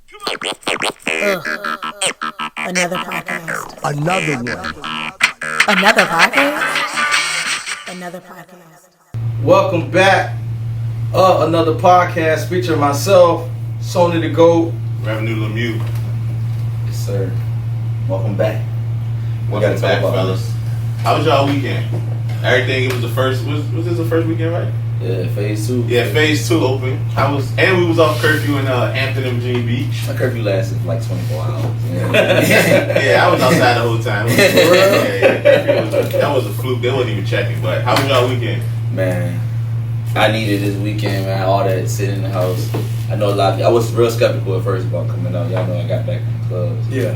Another podcast. Another one. Another podcast? Another podcast. Welcome back. Another podcast featuring myself, Sony the GOAT. Revenue Lemieux. Yes, sir. Welcome back. Welcome back, fellas. How was y'all weekend? Everything, it was the first, was this the first weekend, right? Yeah, phase 2. Yeah, phase 2 open. And we was off curfew in Hampton and Virginia Beach. My curfew lasted for like 24 hours. Yeah, I was outside the whole time. That was a fluke. They wasn't even checking. But how was y'all weekend? Man, I needed this weekend, man. All that sitting in the house. I know a lot of people, I was real skeptical at first about coming out. Y'all know I got back in the clubs. Yeah.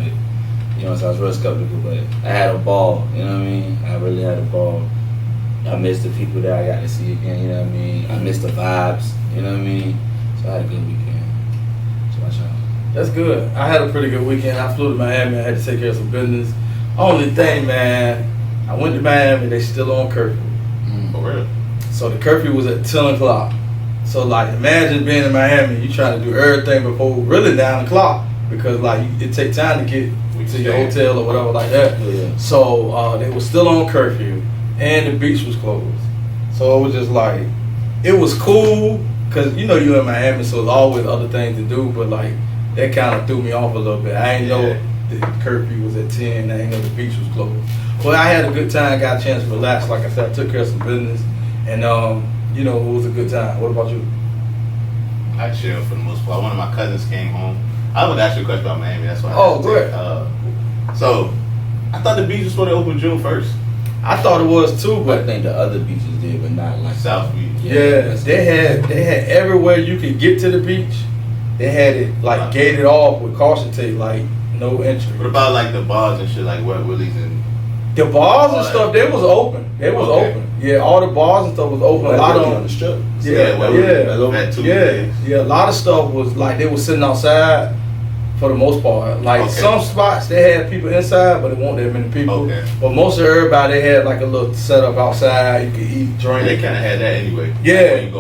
You know, so I was real skeptical, but I had a ball. You know what I mean? I really had a ball. I missed the people that I got to see again. You know what I mean? I missed the vibes. You know what I mean? So I had a good weekend. So watch out. That's good. I had a pretty good weekend. I flew to Miami. I had to take care of some business. Only thing, man, I went to Miami. They still on curfew. For real? So the curfew was at 10 o'clock. So, like, imagine being in Miami. You trying to do everything before really 9 o'clock. Because, like, it take time to get to your hotel or whatever like that. Yeah. So, they were still on curfew. And the beach was closed. So, it was just like, it was cool. Because, you know, you're in Miami, so there's always other things to do. But, like, that kind of threw me off a little bit. I ain't know the curfew was at 10. I ain't know the beach was closed. But I had a good time. Got a chance to relax. Like I said, I took care of some business. And, you know, it was a good time. What about you? I chilled for the most part. One of my cousins came home. I was asking a question about Miami. That's why. Oh, good. So, I thought the beach was supposed to open June 1st. I thought it was too, But I but think the other beaches did, but not like South Beach. yeah, they had everywhere you could get to the beach. They had it like gated off with caution tape, like no entry. What about like the bars and shit, like what Willie's and The bars and stuff, they was open. They was open. Yeah, all the bars and stuff was open. A lot of on the strip. yeah, that too. yeah. A lot of stuff was like they was sitting outside for the most part. Like some spots they had people inside, but it wasn't that many people. Okay. But most of everybody they had like a little setup outside. You could eat, drink. They kind of had that anyway. Yeah.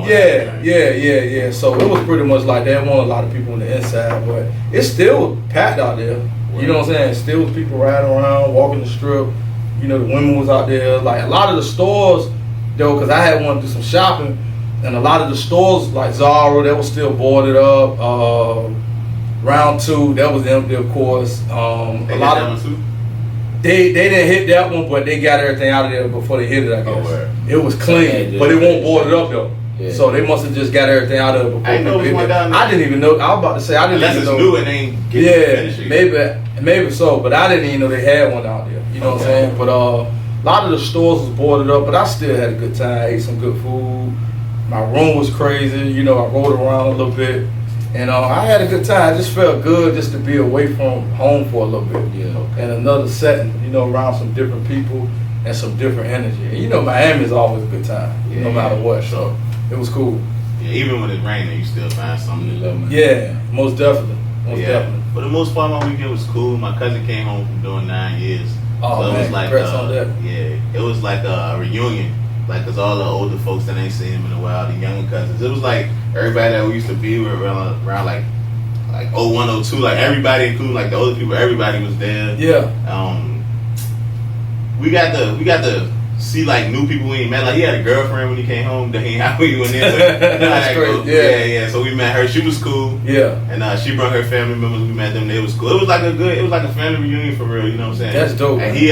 So it was pretty much like there wasn't a lot of people on the inside, but it still packed out there. You know what I'm saying? Still was people riding around, walking the strip. You know, the women was out there. Like a lot of the stores, though, because I had wanted to do some shopping, and a lot of the stores like Zara, they was still boarded up. Round 2, that was empty, of course. They a lot of they didn't hit that one, but they got everything out of there before they hit it. I guess it was clean, but it won't board it up though. Yeah. So they must have just got everything out of it before. I didn't know it was one down there. I didn't even know. I was about to say I didn't even know. Unless it's new and they ain't getting finished. Maybe so, but I didn't even know they had one out there. You know what I'm saying? But a lot of the stores was boarded up, but I still had a good time. I ate some good food. My room was crazy. You know, I rode around a little bit. And I had a good time. I just felt good just to be away from home for a little bit. Yeah. And another setting, you know, around some different people and some different energy. And you know, Miami is always a good time, no matter what. So it was cool. Yeah, even when it's raining, you still find something to love. Yeah, most definitely. Definitely. For the most part, my weekend was cool. My cousin came home from doing 9 years. Oh, so man, it was like, congrats on that. Yeah, it was like a reunion. Like, cause all the older folks that ain't seen him in a while, the younger cousins. It was like everybody that we used to be with around like 01, 02, like everybody, including like the older people, everybody was there. Yeah. We got to see like new people we ain't met. Like he had a girlfriend when he came home. That he how we went in. That's great. Yeah. So we met her. She was cool. Yeah. And she brought her family members. We met them. They was cool. It was like a family reunion for real. You know what I'm saying? That's dope. And he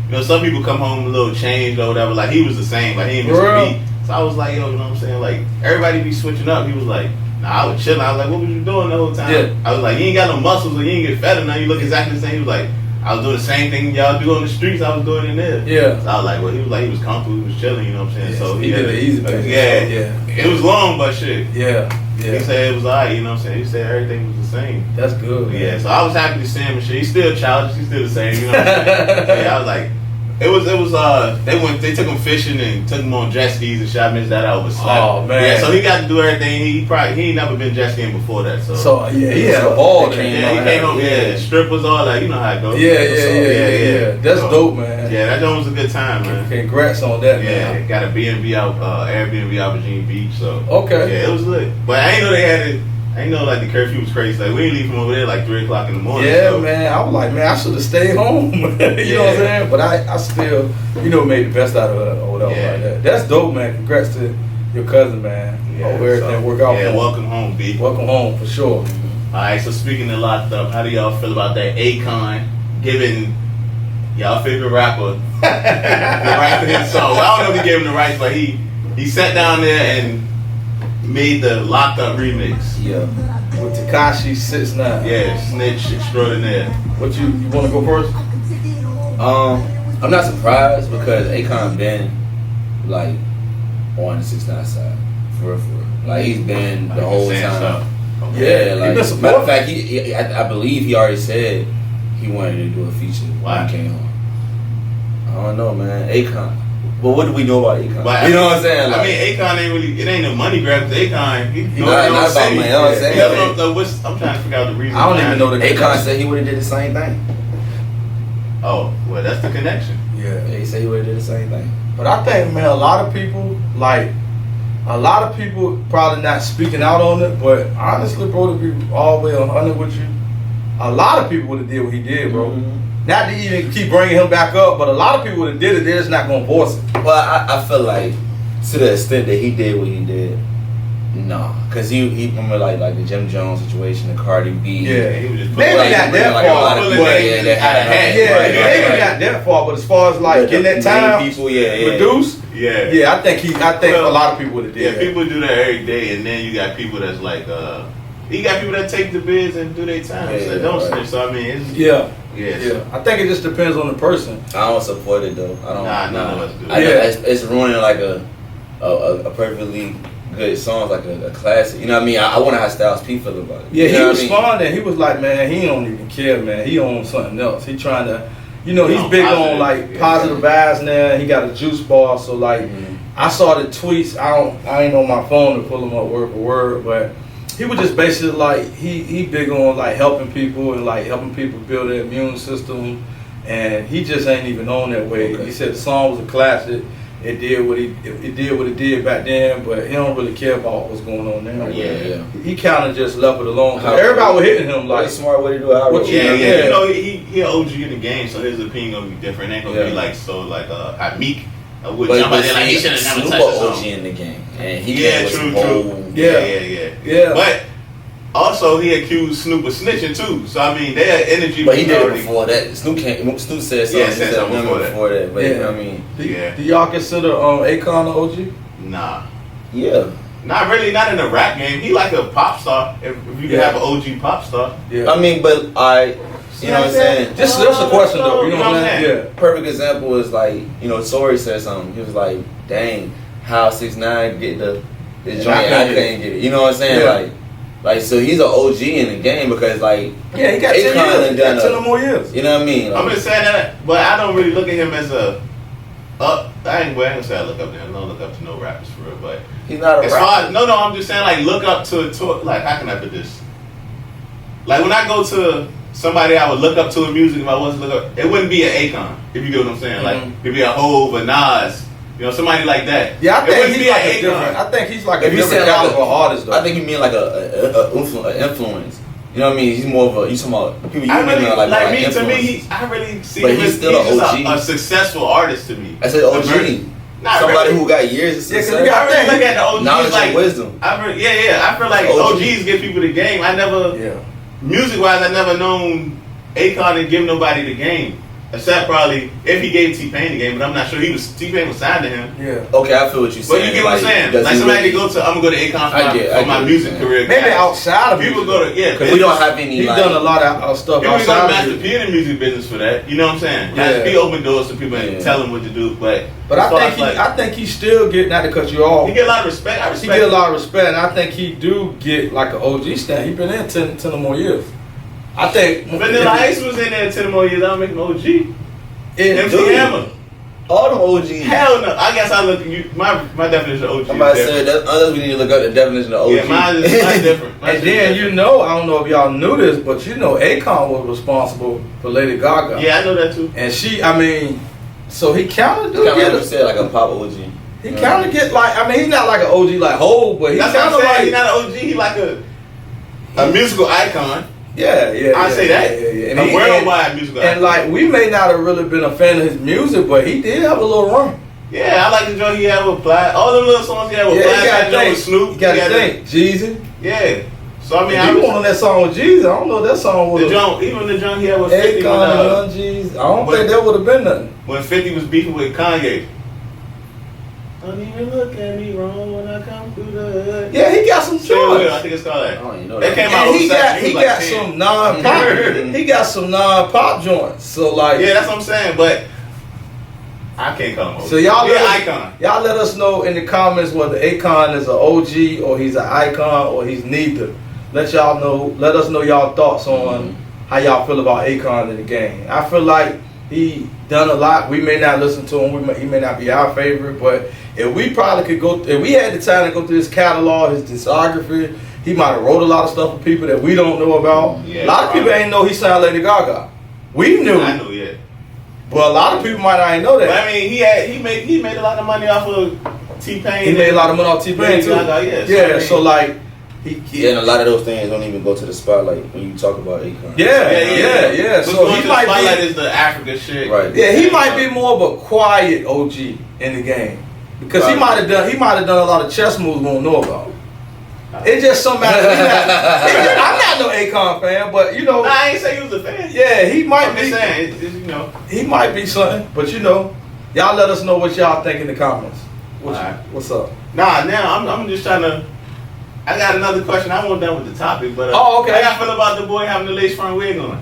you know, some people come home a little changed or whatever. Like he was the same. Like he ain't missed a beat. So I was like, yo, you know what I'm saying? Like everybody be switching up. He was like, nah, I was chilling. I was like, what was you doing the whole time? Yeah. I was like, you ain't got no muscles or you ain't get fat enough. You look exactly the same. He was like, I was doing the same thing y'all do on the streets. I was doing in there. Yeah. So I was like, well, he was comfortable. He was chilling. You know what I'm saying? Yeah, so he did the easy thing. Yeah. It was long, but shit. Yeah. He said it was alright. You know what I'm saying? He said everything was the same. That's good. Man. Yeah. So I was happy to see him and shit. He's still childish. He's still the same. You know what I'm saying? Yeah. I was like. It was they took him fishing and took him on jet skis and shot missed that out with slap. Oh man. Yeah, so he got to do everything. He ain't never been jet skiing before that. So yeah, he had a ball. He came home, strippers, all that. You know how it goes. Yeah. That's dope, man. Yeah, that joint was a good time, man. Congrats on that, man. Yeah, got a B&B out, Airbnb out Virginia Beach. So okay. Yeah, it was lit. But I ain't know they had it. I know like the curfew was crazy. Like we didn't leave from over there like 3 o'clock in the morning. Yeah, so. man. I was like, man, I should have stayed home. You know what I'm saying? But I still, made the best out of it or whatever like that. That's dope, man. Congrats to your cousin, man. Yeah, Hope everything work out. Yeah, welcome home, B. Welcome home for sure. All right, so speaking of locked up, how do y'all feel about that Akon giving y'all favorite rapper the right to his song? Well, I don't know if he gave him the rights, but he sat down there and made the Locked Up remix. Yeah. With Tekashi 6ix9ine. Yeah, snitch extraordinaire. What you want to go first? I'm not surprised because Akon been like on the 6ix9ine side for real. Like he's been the whole time. Yeah, like matter of fact, I believe he already said he wanted to do a feature when he came home. I don't know, man. Akon. But what do we know about Akon? But, you know what I'm saying? Like, I mean, Akon ain't really. It ain't no money grab. Akon, he not about money. You know what I'm saying? I'm trying to figure out the reason. I don't even know the Akon said he would have did the same thing. Oh, well, that's the connection. Yeah, he said he would have did the same thing. But I think, man, a lot of people probably not speaking out on it. But honestly, bro, to be all the way 100 with you, a lot of people would have did what he did, bro. Mm-hmm. Not to even keep bringing him back up, but a lot of people would have did it. They're just not gonna force it. Well, I feel like to the extent that he did what he did, no, because he remember like the Jim Jones situation, the Cardi B. Yeah, he was just maybe not that far. Maybe not that far, but as far as like getting that time people, reduced. Yeah, I think a lot of people would have did. Yeah, that. People do that every day, and then you got people that's like, you got people that take the bids and do their time. So don't snitch. So I mean, it's, yeah. I think it just depends on the person. I don't support it though. I don't. Nah. It's ruining like a perfectly good song, like a classic. You know what I mean? I wonder how Styles P feel about it. Yeah, he responded. He was like, man, he don't even care, man. He on something else. He trying to, he's big on like positive vibes now. He got a juice bar, so like, I saw the tweets. I ain't on my phone to pull them up word for word, but he was just basically like he big on like helping people and like helping people build their immune system, and he just ain't even on that way. Okay. He said the song was a classic. It did what it did back then, but he don't really care about what's going on now. Yeah. He kind of just left it alone. Everybody was hitting him like a smart way to do it. He an OG in the game, so his opinion gonna be different. It ain't gonna be like how Meek would jump out there like he should have never touched the song. OG in the game, and he true. Yeah. But also he accused Snoop of snitching too. So I mean, their energy. But he did it before that. Snoop said something. Yeah, said something before that. But I mean, do y'all consider Akon an OG? Nah. Yeah. Not really, not in the rap game. He like a pop star. If you can have an OG pop star. Yeah. I mean, but you know what I'm saying? Just a question though. You know what I'm saying? Yeah. Perfect example is like, Tory said something. He was like, "Dang, how 6ix9ine get the joint? I couldn't get it." You know what I'm saying? Yeah. Like so he's an OG in the game because like he got 10 years. He got 10 or more years. You know what I mean? I'm just saying that, but I don't really look at him as I ain't gonna say I look up to him. I don't look up to no rappers for real, but he's not a rapper. No, I'm just saying like look up to like how can I put this? Like when I go to somebody I would look up to in music, if I wasn't look up, it wouldn't be an Akon, if you get what I'm saying. Like it'd be a Hov, a Nas, somebody like that. Yeah, I think he's like a different. I think he's like a different caliber artist though. I think you mean like a influence. You know what I mean? He's more of a. You talking about people? I really see him as a successful artist to me. I said OG. Somebody who got years of success. I really look at the OGs knowledge like and wisdom. I feel like OGs give people the game. Music wise, I never known Akon to give nobody the game. Except probably if he gave T-Pain the game, but I'm not sure T-Pain was signed to him. Yeah. Okay, I feel what you're saying. But you get what I'm saying? Like somebody I'm gonna go to Akon for my music career. Maybe outside of people go to because we don't have any. He's done a lot of stuff. People go to Master P in the music business for that. You know what I'm saying? Master P open doors to people and tell them what to do. But I think he still get, not to cut you off. He get a lot of respect. He get a lot of respect, and I think he do get like an OG stand. He been in 10 or more years. I think Vanilla Ice was in there 10 more years. I'll make him OG. MC Hammer. All them OGs. Hell no. I guess I look at you. My definition of OG. I'm about to say that we need to look up the definition of OG. Yeah, mine is different. And then I don't know if y'all knew this, but Akon was responsible for Lady Gaga. Yeah, I know that too. And so he kind of said like a pop OG. He kind of get like, he's not like an OG like Hov, but he's kind of like he's not an OG. He like a musical icon. I say that. And a worldwide musical icon. And like, we may not have really been a fan of his music, but he did have a little run. Yeah, I like the joint he had with Ply. All the little songs he had with Ply. That joint with Snoop. You got to think. Jeezy. Yeah. So I mean, I was on that song with Jeezy. I don't know if that song was. Even the joint he had with 50. Akon and Jeezy. I don't think that would have been nothing. When 50 was beefing with Kanye. Don't even look at me wrong when I come through the hood. Yeah, he got some joints. I think it's called that. Oh, you know that came out. He got some non-pop. He got some non-pop joints. So like, yeah, that's what I'm saying. But I can't call him OG. So y'all icon. Y'all let us know in the comments whether Akon is an OG or he's an icon or he's neither. Let y'all know. Let us know y'all thoughts on how y'all feel about Akon in the game. I feel like he done a lot. We may not listen to him. He may not be our favorite, but if we probably could go, if we had the time to go through his catalog, his discography, he might have wrote a lot of stuff for people that we don't know about. Yeah, a lot of people ain't know he signed Lady Gaga. We knew. I knew, yeah. But a lot of people might not even know that. But I mean, he made a lot of money off of T-Pain. He made a lot of money off T-Pain too. Yeah, so like. And a lot of those things don't even go to the spotlight when you talk about Akon. Yeah. So he might spotlight be is the Africa shit. Right. Yeah, he might be more of a quiet OG in the game because he might have done a lot of chess moves we don't know about. It's just something. I'm not no Akon fan, but you know. Nah, I ain't say he was a fan. Yeah, he might I'm be. just saying, you know, he might be something, but you know, y'all let us know what y'all think in the comments. What's up? Nah, now I'm just trying to. I got another question. I wasn't done with the topic, but okay. How y'all feel about the boy having the lace front wig on?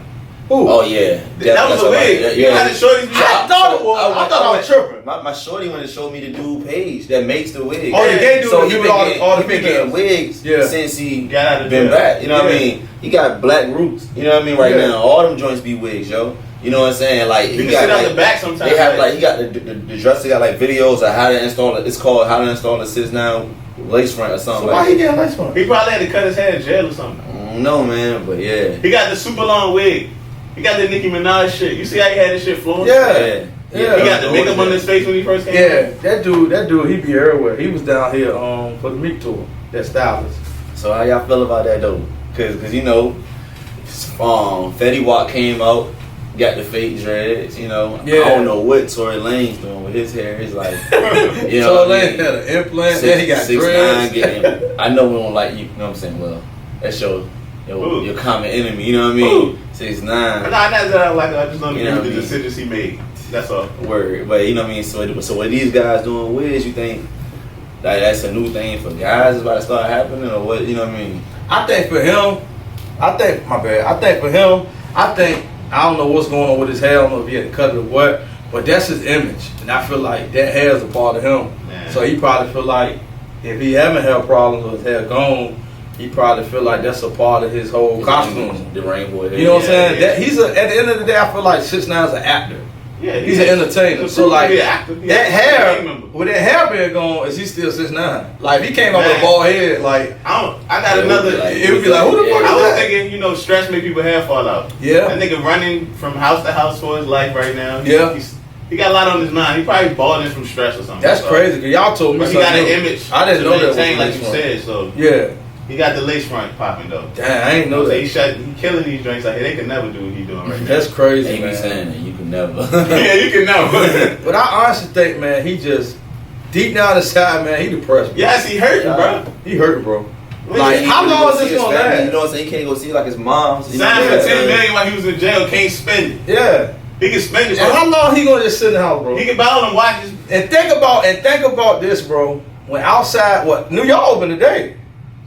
Who? Oh yeah, that was a wig. You had the shorties. I thought it was. I thought I was tripping. My shorty wanted to show me the dude page that makes the wig. Oh, the gay dude. So he been getting wigs since he got been back. You know what I mean? He got black roots. You know what I mean? Right now, all them joints be wigs, yo. You know what I'm saying? Like you can sit on the back sometimes. They have like he got the dresser got like videos of how to install it. It's called how to install a 6'9" lace front or something. So why he getting lace front? He probably had to cut his hair in jail or something. I don't know, man, but yeah. He got the super long wig. He got the Nicki Minaj shit. You see how he had this shit flowing? Yeah. He got the makeup on his face when he first came. Yeah, that dude, he be everywhere. He was down here for the Meek tour. That stylist. So how y'all feel about that though? Cause you know, Fetty Wap came out, got the fake dreads. You know, I don't know what Tory Lane's doing with his hair. He's like, you know, Tory Lane had an implant. Then he got 6'9". I know we don't like you. You know what I'm saying? Well, that's your common enemy. You know what I mean? 6'9". Nah, that's what I like. I just don't agree with the decisions he made. That's all. Word, but you know what I mean. So what these guys doing wigs? You think that's a new thing for guys? Is about to start happening, or what? You know what I mean? I think for him, I don't know what's going on with his hair. I don't know if he had to cut it or what, but that's his image, and I feel like that hair is a part of him. Man. So he probably feel like if he having hair problems or his hair gone, he probably feel like that's a part of his whole costume. The rainbow hair. You know what I'm saying? That he's at the end of the day, I feel like 6'9" is an actor. Yeah, he's an entertainer. So like that hair, with that hair being gone, is he still 6'9"? Like if he came out with a bald head, like I got another. It would be like, who the fuck is that? I was thinking, you know, stress make people hair fall out. Yeah. That nigga running from house to house for his life right now. Yeah. He got a lot on his mind. He probably balding from stress or something. That's crazy. Cause y'all told me he got an image. I didn't know that. Like you said, so yeah. He got the lace front popping though. Damn, I ain't know that. He killing these drinks out here. They can never do what he doing right now. That's crazy, man. Saying that you can never. Yeah, you can never. But I honestly think, man, he just deep down inside, man, he depressed. Bro. Yes, he hurting, bro. He hurting, bro. Like, how long is this gonna last? You know what I'm saying? He can't go see like his mom. Signed for $10 million while he was in jail. Can't spend it. Yeah. He can spend it. And how long he gonna just sit in the house, bro? He can buy all them watches. And think about this, bro. When outside, New York open today?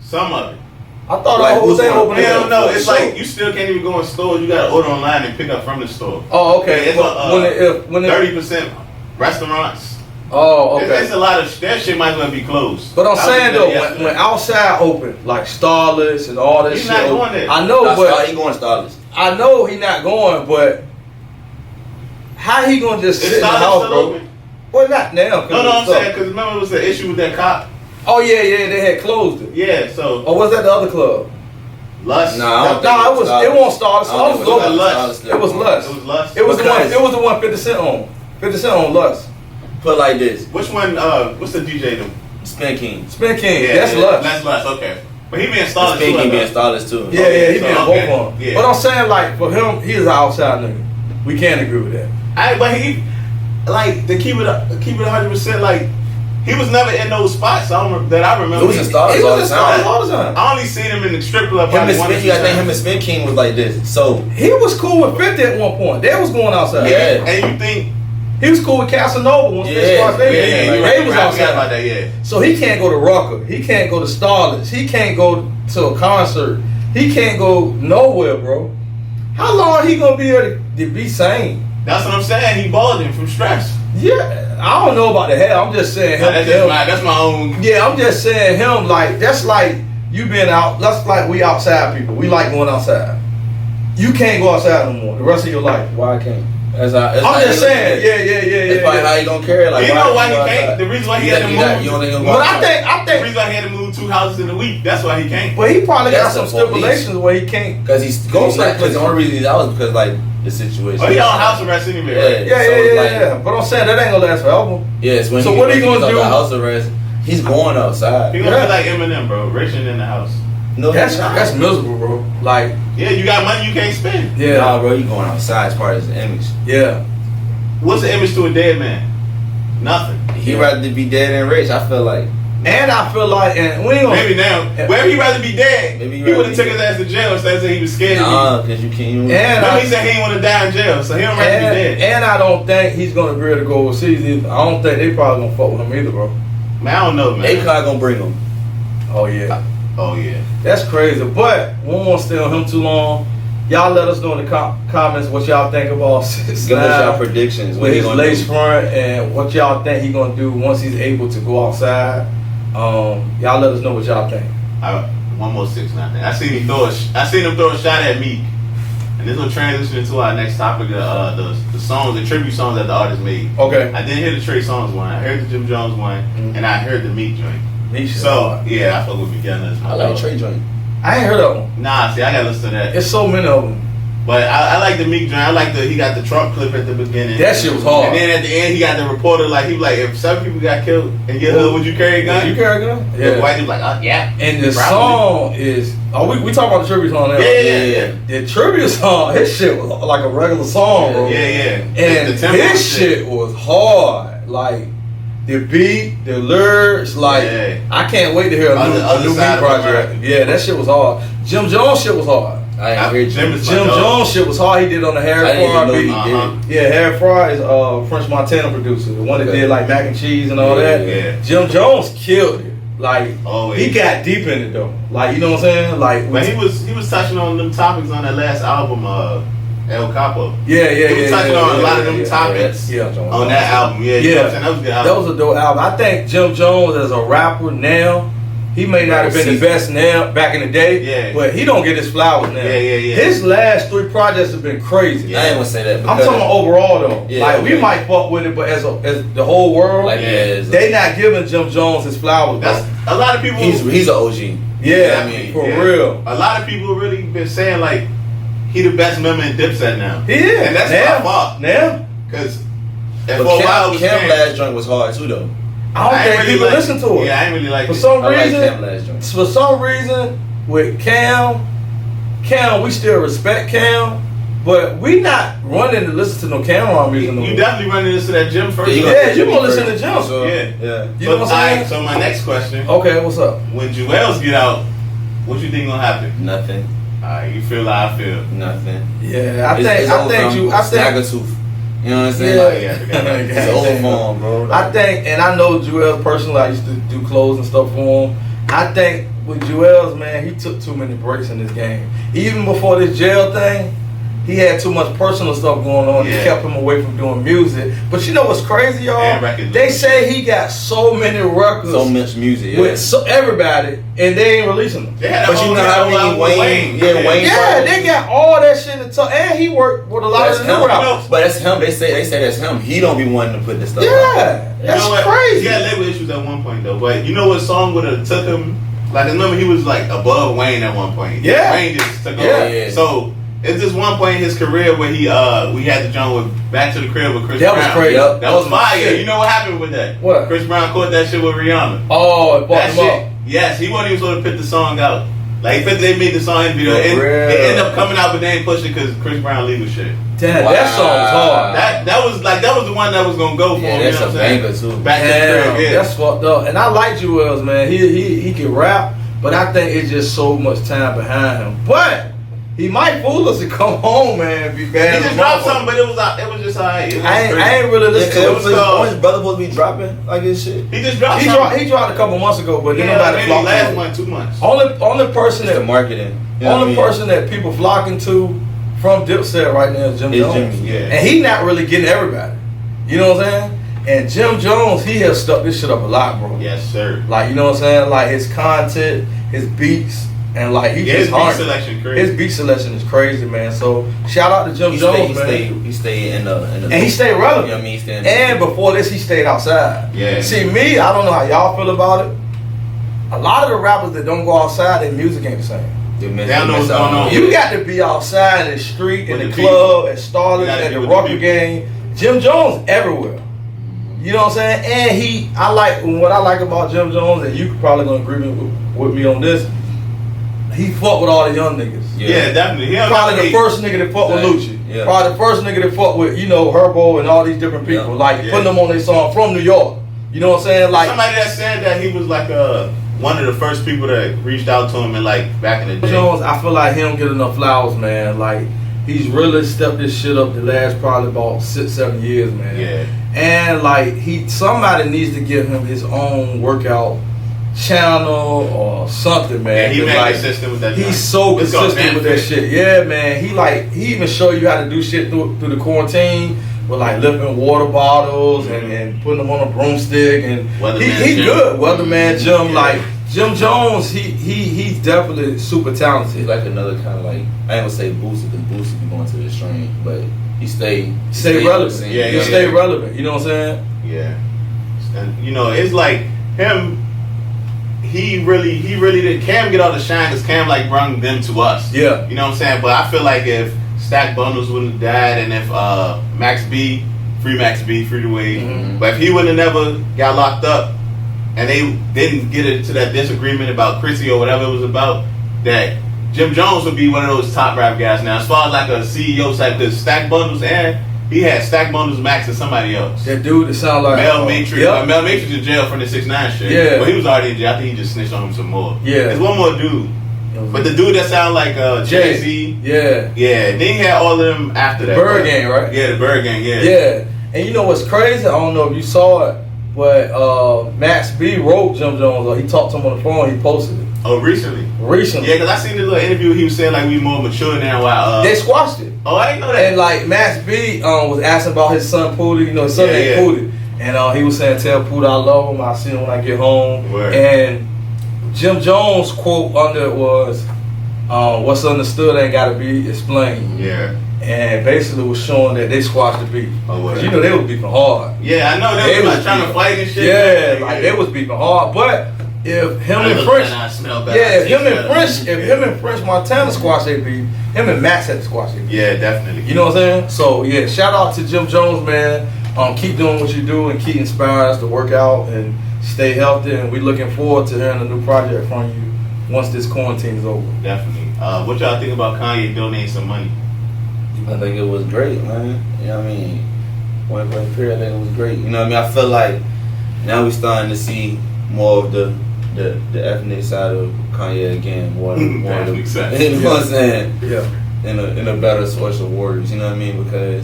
Some of it. I thought the whole thing open. Hell no. It's like you still can't even go in stores. You gotta order online and pick up from the store. Oh, okay. It's when 30% restaurants. Oh, okay. It's a lot of that shit might as well be closed. But I'm saying though, when outside open, like Starless and all this shit. He's not going there. I know, but he going Starless. I know he not going, but how he gonna just sit in the house, bro? Open? Well, not now. No, I'm saying because remember it was the issue with that cop. Oh yeah, they had closed it. Yeah, so. Or was that the other club? Lust. No, it won't start. It was Lust. It was Lust. It was Lust. It was the one 50 Cent on. 50 Cent on Lust. Put like this. Which one? What's the DJ? Spin King. Yeah, that's Lust. That's Lust. Okay. But he being starless too. He being starless too. Yeah, he being both okay. of them. Yeah. But I'm saying, like, for him, he's an outside nigga. We can't agree with that. But he, like, to keep it 100%, like, he was never in those spots that I remember. He was in starless all the time. I only seen him in the strip club. I think him and Spin King was like this. So he was cool with 50 at one point. They was going outside. Yeah. And you think he was cool with Casanova once they started. They was outside. About that, yeah. So he can't go to Rucker. He can't go to Starlets. He can't go to a concert. He can't go nowhere, bro. How long he gonna be able to be sane? That's what I'm saying. He balding from stress. Yeah, I don't know about the hair. I'm just saying him. That's my own. Yeah, I'm just saying him. Like, that's like you been out. That's like we outside people. We like going outside. You can't go outside no more the rest of your life. Why I can't? I'm just saying. Yeah. It's probably how you gonna carry. Like, you know why he can't? The reason why he had to move. But I think the reason why he had to move 2 houses in a week. That's why he can't. But he probably got some stipulations where he can't. Because he's going like. Because the only reason he's out is because like the situation. Oh, he on house arrest anyway. Right? Yeah. But I'm saying that ain't gonna last forever. Yes. When so what are you gonna do? House arrest. He's going outside. He gonna be like Eminem, bro. Rich and in the house. No, that's miserable, bro. Like, yeah, you got money you can't spend. Yeah, nah, bro, you going outside as part of his image. Yeah. What's the image to a dead man? Nothing. He'd rather be dead than rich. I feel like. And I feel like, and we ain't gonna, maybe now, wherever he rather be dead, he would have took his ass to jail instead of saying he was scared. Nah, because you can't. And he said he didn't want to die in jail, so he don't rather be dead. And I don't think he's gonna agree to go overseas either. I don't think they probably gonna fuck with him either, bro. Man, I don't know, man. Akon gonna bring him. Oh yeah. Oh yeah. That's crazy. But we won't stay on him too long. Y'all let us know in the comments what y'all think about 6ix9ine. Give us y'all predictions. With his lace front and what y'all think he gonna do once he's able to go outside. Y'all let us know what y'all think. One more 6ix9ine thing. I seen him throw a shot at Meek, and this will transition into our next topic of the songs, the tribute songs that the artist made. Okay. I didn't hear the Trey Songz one. I heard the Jim Jones one, and I heard the Meek joint. So yeah, I fuck with Meek. I like Trey joint. I ain't heard of one. Nah, see, I gotta listen to that. It's so many of them. But I like the Meek joint. I like he got the Trump clip at the beginning. That shit was hard. And then at the end, he got the reporter he was like, if 7 people got killed in your hood, would you carry a gun? You carry a gun? Yeah. The white dude like, yeah. And the song is, we talking about the tribute song now. Yeah. The tribute song, his shit was like a regular song, bro. Yeah. And his shit was hard. Like, the beat, the lyrics, I can't wait to hear a new Meek project. Yeah, that shit was hard. Jim Jones shit was hard. I ain't heard Jim Jones shit was hard. He did on the Harry Fry beat. Yeah, Harry Fry is French Montana producer, the one that did like mac and cheese and all that. Yeah. Jim Jones killed it. Like he got deep in it though. Like, you know what I'm saying? Like, but he was touching on them topics on that last album, El Capo. Yeah. He was touching on a lot of them topics on that album. Yeah. You know what I'm saying? That was a good album. That was a dope album. I think Jim Jones as a rapper now, he may not have been the best now back in the day, but he don't get his flowers now. Yeah. His last 3 projects have been crazy. Yeah. I ain't gonna say that. I'm talking overall though. Yeah, we might fuck with it, but as the whole world, they not giving Jim Jones his flowers. That's a lot of people. He's an OG. Yeah, I mean, for real. A lot of people really been saying like he the best member in Dipset now. He is, and that's my fault. Now, because for a while it was Cam last joint was hard too though. I don't think people listen to it. Yeah, I ain't really like it. For some reason, with Cam, we still respect Cam, but we not running to listen to no Cameron music no more. You definitely running to listen to that Jim first. Yeah, you gonna listen to Jim. So, yeah. You know what I'm saying? So my next question. Okay, what's up? When Jewels get out, what you think gonna happen? Nothing. You feel like I feel. Nothing. Yeah, I think Snaggletooth. You know what I'm saying? It's old form, bro. I think, and I know Jewels personally. I used to do clothes and stuff for him. I think with Jewels, man, he took too many breaks in this game. Even before this jail thing, he had too much personal stuff going on. Yeah. It kept him away from doing music. But you know what's crazy, y'all? They say he got so many records, so much music, with everybody, and they ain't releasing them. But you know how many Wayne? Yeah, they got all that shit to talk, and he worked with a lot of new rappers. But that's him. They say that's him. He don't be wanting to put this stuff. Yeah, that's crazy. He had label issues at one point though. But you know what song would have took him? Like I remember he was like above Wayne at one point. Yeah, Wayne just took over. Yeah. So. It's just one point in his career where we had the joint with Back to the Crib with Chris Brown. That was crazy. That was fire. You know what happened with that? What? Chris Brown caught that shit with Rihanna. Oh, it bought him up. Yes, he wasn't even supposed to put the song out. Like, they made the song in the video. It ended up coming out, but they ain't pushed it because Chris Brown legal shit. Damn, that song was hard. That was the one that was gonna go for him. That's you know a what I'm banger saying? too. Back to the crib, yeah. That's fucked up. And I like Jewels, man. He can rap, but I think it's just so much time behind him. But he might fool us and come home, man, and be bad. He just dropped something, but it was just alright. I ain't really listening to it. His brother supposed to be dropping like his shit. He just dropped He dropped a couple months ago, but then nobody flocked last to. month, 2 months. Only person It's that the marketing. only person that people flocking to from Dipset right now is Jim Jones. Jimmy, yeah. And he not really getting everybody. You know what I'm saying? And Jim Jones, he has stuck this shit up a lot, bro. Yes, sir. Like, you know what I'm saying? Like his content, his beats, and like his beat selection crazy. His beat selection is crazy, man. So shout out to Jim Jones, man. He stayed in the and he stayed relevant. You know what I mean? And before this, he stayed outside. Yeah. See, me, I don't know how y'all feel about it. A lot of the rappers that don't go outside, their music ain't the same. They don't know what's going on. You got to be outside in the street, in With the the club, at Starlets, gotta at be the with the Rucker people. game. Jim Jones everywhere. You know what I'm saying? And what I like about Jim Jones, and you probably gonna agree with me on this. He fuck with all the young niggas. Yeah, definitely. Probably the first nigga that fuck with Lucci. Yeah. Probably the first nigga that fuck with, Herbo and all these different people. Yeah. Like putting them on their song from New York. You know what I'm saying? Like somebody that said that he was like one of the first people that reached out to him and like back in the day. Jones, I feel like he don't get enough flowers, man. Like he's really stepped this shit up the last probably about 6-7 years, man. Yeah. And like somebody needs to give him his own workout channel or something, man. Yeah, he made like, consistent with that. He's so consistent with that shit. Yeah, man. He even show you how to do shit through the quarantine with like lifting water bottles and putting them on a broomstick and he good. Weatherman Jim, like Jim Jones, he's definitely super talented. He's like another kind of like, I ain't gonna say Boosie because Boosie be going to the extreme, but he stay relevant. Yeah, he stay relevant. You know what I'm saying? Yeah. And it's like him. He really did. Cam get all the shine because Cam like brung them to us. Yeah. You know what I'm saying? But I feel like if Stack Bundles wouldn't have died and if free the way, but if he would have never got locked up and they didn't get into that disagreement about Chrissy or whatever it was about, that Jim Jones would be one of those top rap guys now. As far as like a CEO type, because Stack Bundles and he had Stack Bundles, Max, and somebody else. That dude that sound like Mel Matrix. Yep. Mel Matrix in jail for the 6ix9ine shit. Yeah. But he was already in jail. I think he just snitched on him some more. Yeah. There's one more dude. But the dude that sound like Jay-Z. Yeah. Yeah. Then he had all of them after that. Bird Gang, right? Yeah, the Bird Gang, yeah. Yeah. And you know what's crazy? I don't know if you saw it, but Max B wrote Jim Jones, or he talked to him on the phone, he posted it. Oh, recently? Recently. Yeah, because I seen the little interview he was saying like we more mature now while they squashed it. Oh, I didn't know that. And like Max B was asking about his son Pootie, his son named Pootie. And he was saying, tell Pootie I love him, I'll see him when I get home. Word. And Jim Jones' quote under it was, what's understood ain't gotta be explained. Yeah. And basically was showing that they squashed the beef. Oh, what? They was beefing hard. Yeah, I know they was like trying to fight and shit. Yeah, like they was beefing hard. But if him and French, if him and French Montana squash their beef, him and Max had to squash their beef. Yeah, definitely. You know what I'm saying? So yeah, shout out to Jim Jones, man. Keep doing what you do and keep inspiring us to work out and stay healthy. And we looking forward to hearing a new project from you once this quarantine is over. Definitely. What y'all think about Kanye donating some money? I think it was great, man. You know what I mean? Point blank period, I think it was great. You know what I mean? I feel like now we're starting to see more of the ethnic side of Kanye again, more of the, you know what I'm saying? Yeah. In a better source of words, you know what I mean? Because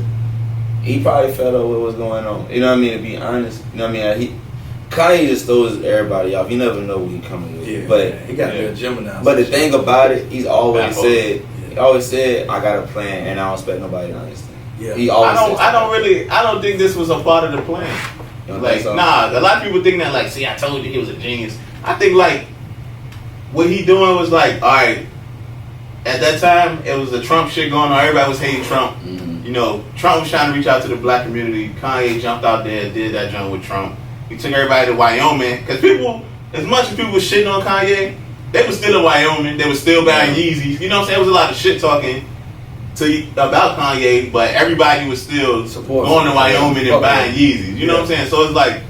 he probably fed up with what's going on. You know what I mean? To be honest, you know what I mean? Kanye just throws everybody off. You never know what he coming with. Yeah, but he got the Gemini. But the thing about it, he's always said, I got a plan and I don't expect nobody to understand. Yeah. He always I don't think this was a part of the plan. Like, so? Nah, a lot of people think that, like, see, I told you he was a genius. I think, like, what he doing was, like, all right, at that time, it was the Trump shit going on. Everybody was hating Trump. Mm-hmm. You know, Trump was trying to reach out to the black community. Kanye jumped out there, did that jump with Trump. He took everybody to Wyoming. Because people, as much as people were shitting on Kanye, they were still in Wyoming. They were still buying Yeezys. You know what I'm saying? There was a lot of shit talking about Kanye, but everybody was still going to Wyoming and buying Yeezys. You know what I'm saying? So it's like,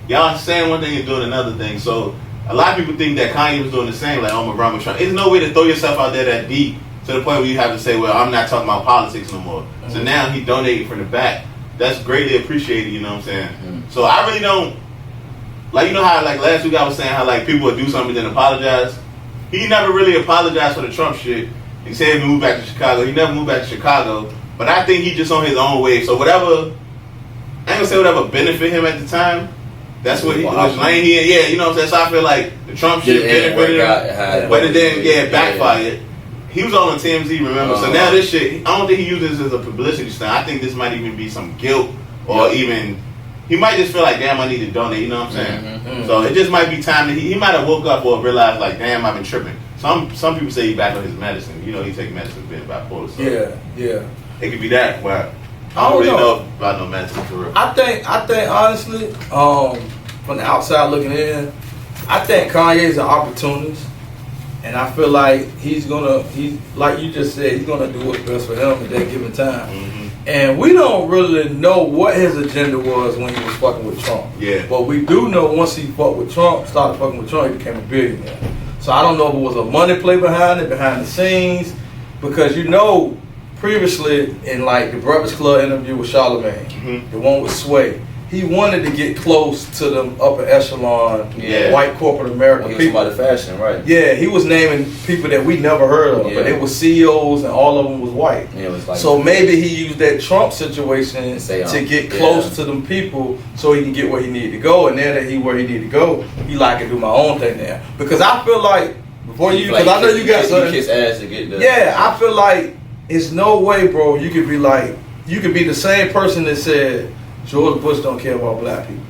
y'all saying one thing and doing another thing. So a lot of people think that Kanye was doing the same, like, I'm a run with Trump. There's no way to throw yourself out there that deep to the point where you have to say, well, I'm not talking about politics no more. Mm-hmm. So now he donated from the back. That's greatly appreciated, you know what I'm saying? Mm-hmm. So I really don't, like, you know how, like, last week I was saying how, like, people would do something and then apologize? He never really apologized for the Trump shit. He said he moved back to Chicago. He never moved back to Chicago. But I think he just on his own wave. So whatever, I ain't gonna say whatever benefit him at the time, that's what he was lane he in. Yeah, you know what I'm saying? So I feel like the Trump shit benefited him, but it then backfired. He was all on TMZ, remember? So now this shit, I don't think he uses this as a publicity stunt. I think this might even be some guilt or even, he might just feel like, damn, I need to donate, you know what I'm saying? Mm-hmm. So it just might be time that he might have woke up or realized, like, damn, I've been tripping. Some people say he back on his medicine. You know, he take medicine being bipolar. So yeah. It could be that, but I don't really know about no medicine for real. I think honestly, from the outside looking in, I think Kanye's an opportunist. And I feel like he's like you just said, he's gonna do what's best for him at that given time. Mm-hmm. And we don't really know what his agenda was when he was fucking with Trump. Yeah. But we do know once he started fucking with Trump, he became a billionaire. So I don't know if it was a money play behind the scenes, because you know, previously in like the Breakfast Club interview with Charlamagne, mm-hmm. the one with Sway, he wanted to get close to them upper echelon white corporate American people. He was about the fashion, right? Yeah, he was naming people that we never heard of, but they were CEOs and all of them was white. Yeah, it was like so maybe he used that Trump situation to get close to them people so he can get where he needed to go. And now that he where he needed to go, he like to do my own thing now. Because I feel like before you, because I know you got something. Kiss ass to get there. Yeah, I feel like it's no way, bro. You could be like, you could be the same person that said George Bush don't care about black people.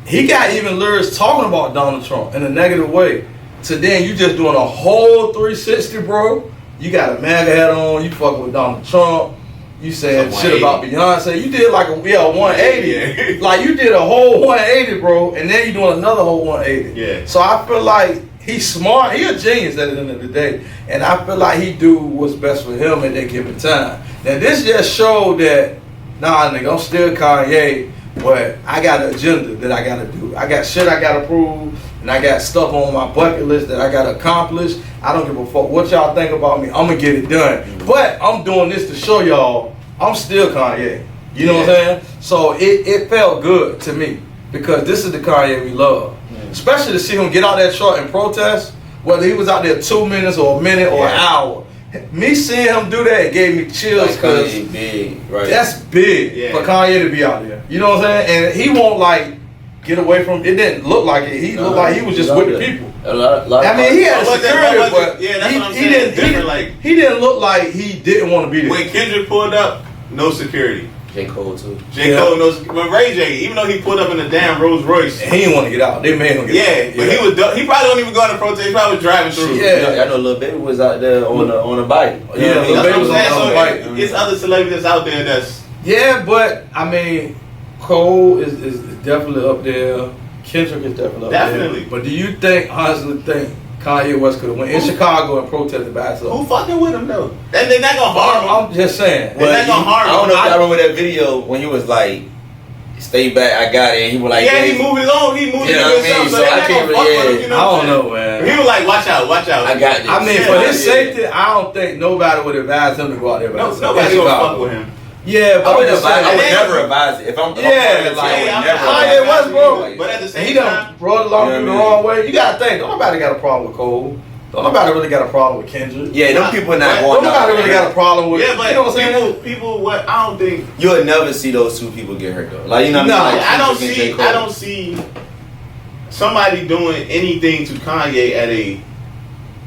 He got even lyrics talking about Donald Trump in a negative way. So then you just doing a whole 360, bro. You got a MAGA hat on. You fucking with Donald Trump. You saying shit about Beyonce. You did like a 180. Yeah. Like you did a whole 180, bro. And then you doing another whole 180. Yeah. So I feel like he's smart. He a genius at the end of the day. And I feel like he do what's best for him at that given time. Now this just showed that, nah, nigga, I'm still Kanye, but I got an agenda that I gotta do. I got shit I gotta prove, and I got stuff on my bucket list that I gotta accomplish. I don't give a fuck what y'all think about me. I'm gonna get it done. Mm-hmm. But I'm doing this to show y'all I'm still Kanye. You know what I'm saying? So it felt good to me, because this is the Kanye we love. Mm-hmm. Especially to see him get out that truck and protest, whether he was out there 2 minutes or a minute or an hour. Me seeing him do that gave me chills, because that's big for Kanye to be out there. You know what I'm saying? And he won't like get away from it. Didn't look like it. He looked like he was just with the people. I mean, he had security, but he didn't look like he didn't want to be there. When Kendrick pulled up, no security. J. Cole too. Cole knows. When Ray J, even though he pulled up in a damn Rolls Royce, he didn't want to get out. They made him get out. But he probably don't even go on the protest. He probably was driving through. Yeah, I know Lil Baby was out there on a bike. Yeah, Lil Baby was on a bike. It's other celebrities out there that's. Yeah, but I mean, Cole is definitely up there. Kendrick is definitely up there. But do you honestly think Kanye West could have went in Chicago and protested by himself? Who fucking with him though? They're not gonna harm him. I'm just saying. They're not gonna harm him. I don't know if I remember that video when he was like, "Stay back, I got it." And he was like, "Yeah, he moved his own. He moved it himself." So I can't really. I don't know, man. He was like, "Watch out, watch out." I got this. I mean, for his safety, I don't think nobody would advise him to go out there. Nobody gonna fuck with him. Yeah, but I would never advise it. If I'm Kanye West, bro. But at the same time, he done brought along the wrong way. You gotta think, don't nobody got a problem with Cole. Don't nobody really got a problem with Kendrick. Yeah, them people not going. Don't nobody really got a problem with. Yeah, but you know what I'm saying? People, what I don't think you'll never see those two people get hurt though. Like you know, what I mean? Like, I don't see somebody doing anything to Kanye at a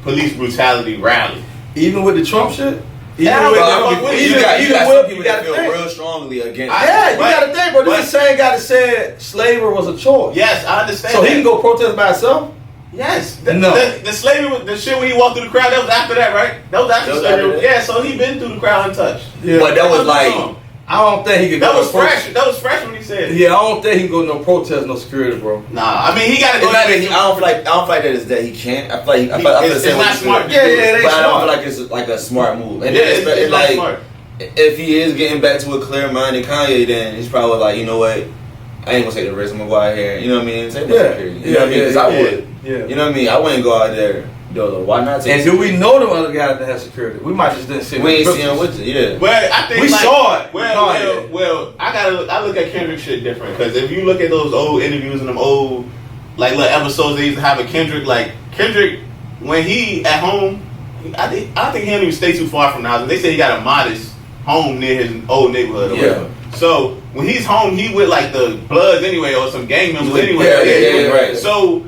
police brutality rally. Even with the Trump shit. You got some people that feel real strongly against. Yeah, you gotta think, bro. This is the same guy that said slavery was a choice. Yes, I understand. So he can go protest by himself? Yes. The slavery, the shit when he walked through the crowd, that was after that, right? That was after slavery. Yeah, so he been through the crowd untouched. Yeah. But that was like, I don't think he could. That was fresh. That was fresh when he said. Yeah, I don't think he can go no protest, no security, bro. Nah, I mean he got to go. I don't feel like that is that he can't. I feel like it's not smart. Yeah, but I don't feel like it's like a smart move. And it's like, smart. If he is getting back to a clear-minded Kanye, then he's probably like, you know what, I ain't gonna take the risk. I'm gonna go out here, you know what I mean? Take my security. You know what I mean? Because I would. Yeah. You know what I mean? I wouldn't go out there. Why not take And do we know them other guys that have security? We might just didn't see them. We ain't seen them with it, yeah. Well, I think we saw it. Well, I look at Kendrick shit different. Because if you look at those old interviews and them old, like, little episodes they used to have with Kendrick, like, Kendrick, when he at home, I think he don't even stay too far from the house. They say he got a modest home near his old neighborhood or whatever. So when he's home, he with like the Bloods anyway or some gang members anyway. Yeah, right. So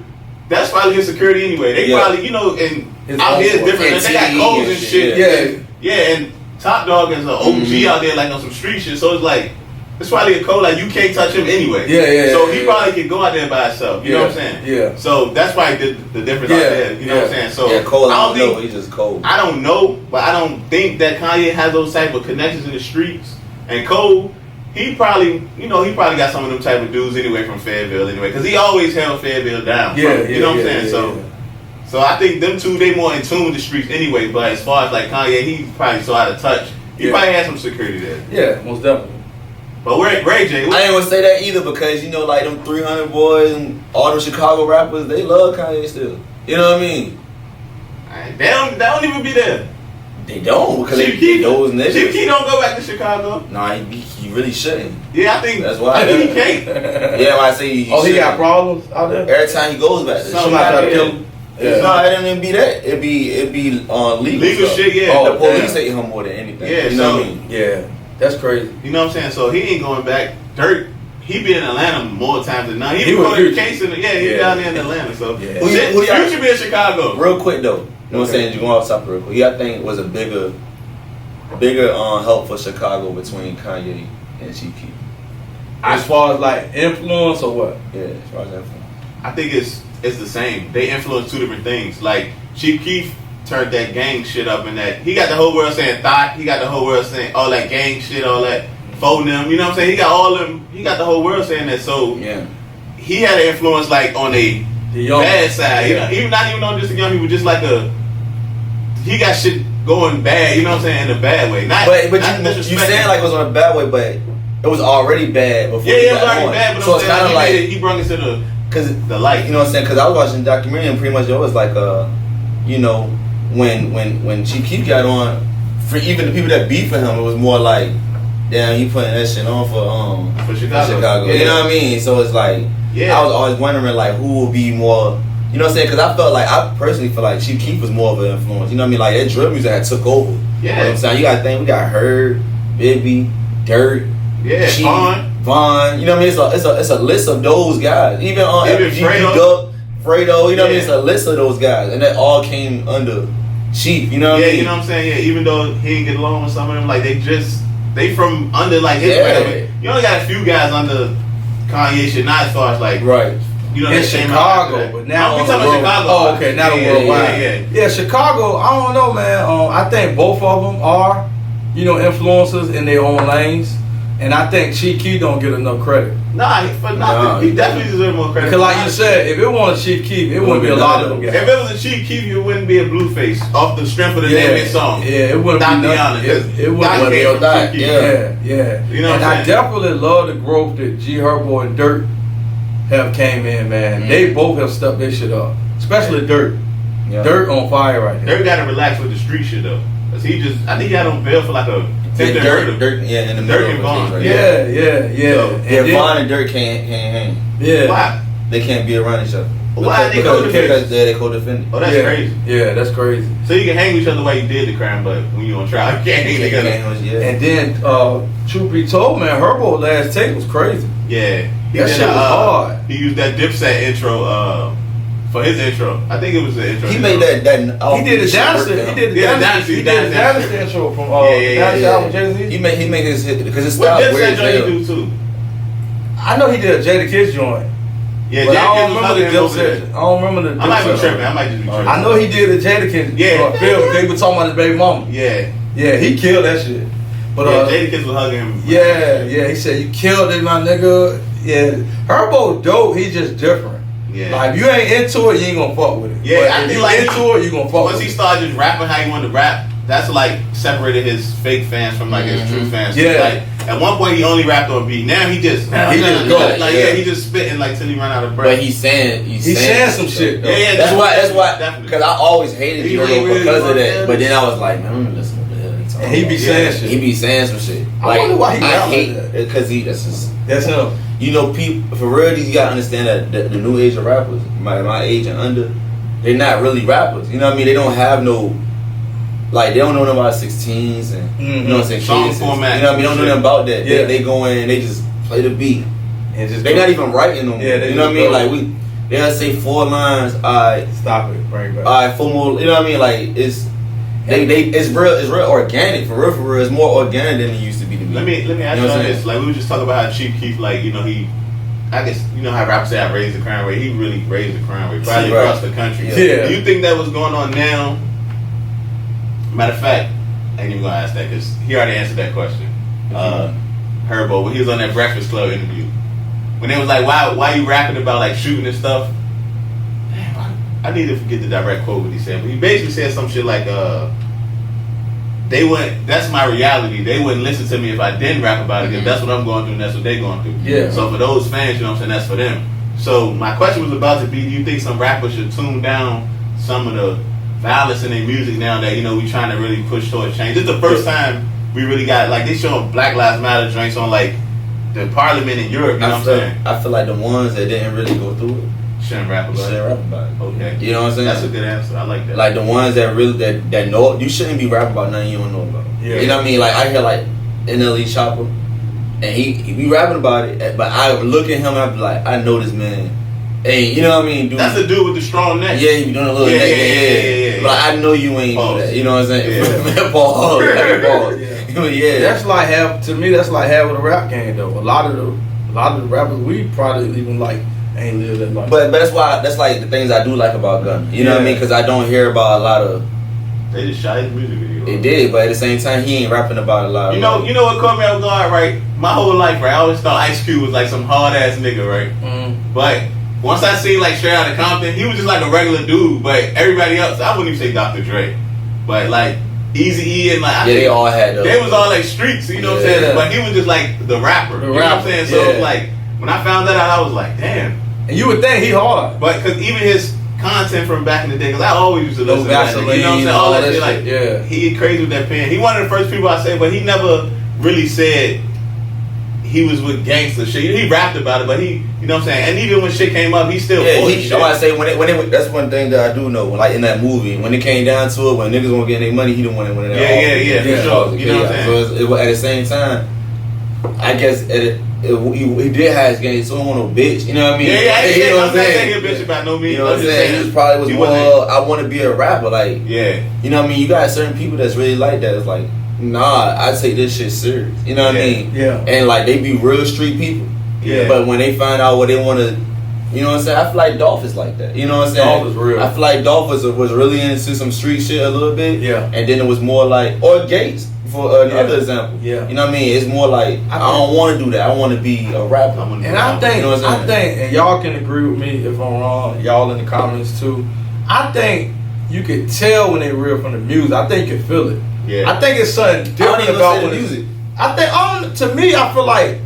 that's probably his security anyway. They probably, and out here is different. They got codes and shit. Yeah, and Top Dog is an OG out there like on some street shit. So it's like, it's probably a code like you can't touch him anyway. So he probably could go out there by himself. You know what I'm saying? Yeah. So that's probably the difference out there. You know what I'm saying? So Cole, I don't know. He's just cold. I don't know, but I don't think that Kanye has those type of connections in the streets. And Cole, he probably got some of them type of dudes anyway from Fayetteville anyway, because he always held Fayetteville down. You know what I'm saying? So I think them two, they more in tune with the streets anyway. But as far as like Kanye, he probably so out of touch. He probably had some security there. Yeah, most definitely. But we're at Ray J. I ain't gonna say that either because like them 300 boys and all them Chicago rappers, they love Kanye still. You know what I mean? They don't even be there. They don't because Chief Keef, those niggas. Chief Keef don't go back to Chicago. Nah, he really shouldn't. Yeah, I think that's why. I think he can't. Yeah, I say he he got problems out there. Every time he goes back there, somebody try to kill him. No, it didn't even be that. It'd be legal stuff. Shit. Yeah, the police hate him more than anything. Yeah, you know what I mean? Yeah, that's crazy. You know what I'm saying? So he ain't going back. Dirt. He be in Atlanta more times than not. He was the case in he down there in Atlanta. So Future be in Chicago. Real quick though, you know what I'm saying? You going off topic real quick. I think was a bigger help for Chicago between Kanye and Chief Keef. As far as like influence or what? Yeah, as far as influence. I think it's the same. They influence two different things. Like Chief Keef turned that gang shit up in that he got the whole world saying thought. He got the whole world saying all that gang shit, all that phone them. You know what I'm saying? He got all them. He got the whole world saying that. So he had an influence like on the bad side. Yeah. Even not even on just the young people, just like he got shit going bad. You know what I'm saying? In a bad way. But you saying like it was on a bad way, but it was already bad before. Yeah, it was already bad. But so it's kind of like he brought it to the light. You know what I'm saying? Because I was watching the documentary and pretty much it was like when Chief Keef got on, for even the people that beat for him, it was more like, damn, you putting that shit on for Chicago. Yeah. You know what I mean? So it's like, I was always wondering like who will be more, you know what I'm saying? Because I personally feel like Chief Keef was more of an influence. You know what I mean? Like that drill music had took over. Yeah. You know what I'm saying? You got to think, we got Herb, Bibby, Dirt, Chief, Vaughn. You know what I mean? It's a list of those guys. Even on Fredo, you know what I mean? It's a list of those guys. And that all came under Chief, you know what I mean? You know what I'm saying? Yeah, even though he didn't get along with some of them, like they from under like his brand. You only got a few guys under Kanye shit, not as far as like you know, in Chicago, but now we talking about Chicago. Oh, okay, now the worldwide. Yeah, Chicago. I don't know, man. I think both of them are, influencers in their own lanes, and I think Chief Keef don't get enough credit. Nah, he definitely deserves more credit. Because like you said, if it wasn't Chief Keef, it wouldn't be a lot of them guys. If it was a Chief Keef, it wouldn't be a Blueface off the strength of the name of his song. Yeah, it wouldn't be nothing. It wouldn't be a Dot. Yeah. You know what I'm saying? I definitely love the growth that G Herbo and Dirt have came in, man. They both have stepped their shit up, especially Dirt. Yeah. Dirt on fire right now. Dirt got to relax with the street shit though, cause I think he had on bail for like a. Dirt, in the middle of Vaughn. Right Yeah. Vaughn and Dirt can't hang. Yeah. Why? They can't be around each other. Why they co-defendants? Because they co-defendants. Oh, that's crazy. Yeah, that's crazy. So you can hang with each other while you did the crime, but when you on trial, you can't hang together. And then, truth be told, man, Herbo last take was crazy. Yeah. That shit was hard. He used that Dipset intro for his intro. I think it was the intro. He made that. He did the Dynasty. He did the Dynasty intro from Dynasty album Jay-Z. He made his hit because his style weird as hell. Do too? I know he did a Jadakiss joint. Yeah, but I don't remember the Dipset. I don't remember the Dipset. I might be tripping. I might just be tripping. I know he did a Jadakiss film. They were talking about his baby mama. Yeah, he killed that shit. But Jadakiss was hugging him. Yeah, he said, "You killed it, my nigga." Yeah, Herbo dope. He's just different. Yeah. Like if you ain't into it, you ain't gonna fuck with it. Yeah, but I if think you like into it, you gonna fuck with it. Once he started just rapping how he wanted to rap, that's like separated his fake fans from like his true fans. Yeah. Like At one point, he only rapped on beat. Now he just go. Like he just spitting like till he run out of breath. But he's saying some shit. Though. Yeah, that's why. Because I always hated Dro because of that. But then I was like, man, I'm gonna listen to what the hell he's talking about. He be saying shit. He be saying some shit. I wonder why he hate that. Because that's him. You know, people for real, you gotta understand that the new age of rappers, my age and under, they're not really rappers. You know what I mean? They don't have no. Like, they don't know nothing about 16s and, you know what I'm saying, song format. You know what I mean? They don't know nothing about that. Yeah. They go in and they just play the beat. And just they're not even writing them. Yeah, you know what I mean? Like, they'll say 4 lines, stop it, bring it back. Alright, 4 more, you know what I mean? Like, it's real organic, for real. It's more organic than it used to be to me. Let me ask you this. Like, we were just talking about how Chief Keef, like, you know, I guess, you know how rappers say I raised the crime rate. He really raised the crime rate, probably across the country. Yeah. Do you think that was going on now? Matter of fact, I ain't even gonna ask that because he already answered that question. Herbo, when he was on that Breakfast Club interview, when they was like, why you rapping about like shooting and stuff? Damn, I need to forget the direct quote what he said, but he basically said some shit like, that's my reality. They wouldn't listen to me if I didn't rap about it because that's what I'm going through and that's what they're going through. Yeah. So for those fans, you know what I'm saying, that's for them. So my question was about to be, do you think some rappers should tune down some of the violence in their music now that, you know, we trying to really push towards change? This is the first time we really got, like, they showing Black Lives Matter joints on, like, the parliament in Europe, you know what I'm saying? I feel like the ones that didn't really go through it shouldn't rap about it. Okay. You know what I'm saying? That's a good answer. I like that. Like, the ones that really, that know, you shouldn't be rapping about nothing you don't know about. Yeah. You know what I mean? Like, I hear, like, NLE Chopper, and he be rapping about it, but I look at him and I be like, I know this man. Hey, you know what I mean? Dude, that's the dude with the strong neck. Yeah, he be doing a little neck. Yeah. Like, I know you ain't do that. You know what I'm saying? Yeah. Pause. Yeah. That's like to me, that's like half of the rap game though. A lot of the rappers we probably even like ain't live that life. But that's like the things I do like about Gunna. You know what I mean? Because I don't hear about a lot of. They just shot his music video. It did, but at the same time, he ain't rapping about a lot. You know what caught me off guard, right? My whole life, right? I always thought Ice Cube was like some hard ass nigga, right? Mm-hmm. But once I seen like Straight Outta Compton, he was just like a regular dude. But everybody else, I wouldn't even say Dr. Dre, but like Eazy-E and like they all had those. They was all like streets, you know what I'm saying? But he was just like the rapper, you know what I'm saying? So like when I found that out, I was like, damn. And you would think he hard, but because even his content from back in the day, because I always used to listen to that, you know what I'm saying? All that shit, like he crazy with that pen. He one of the first people I say, but he never really said he was with gangster shit. He rapped about it, but he, you know what I'm saying? And even when shit came up, he still shit. I say when it that's one thing that I do know. Like in that movie, when it came down to it, when niggas won't get their money, he didn't want it. Yeah, for sure. You know what I'm saying? So at the same time, I guess he did have his game, so he wasn't no bitch. You know what I mean? You know what I'm saying? He a bitch about no means. You know what I'm saying? He probably was more. I want to be a rapper, like you know what I mean? You got certain people that's really like that. It's like, nah, I take this shit serious. You know what I mean? Yeah. And like they be real street people. Yeah. But when they find out what they want to, you know what I'm saying? I feel like Dolph is like that. You know what I'm saying? Dolph is real. I feel like Dolph was really into some street shit a little bit. Yeah. And then it was more like, or Gates for another example. Yeah. You know what I mean? It's more like I don't want to do that. I want to be a rapper. And I think, you know what I'm saying? and y'all can agree with me if I'm wrong. Y'all in the comments too. I think you could tell when they real from the music. I think you can feel it. Yeah. I think it's something different about when music. I think to me, I feel like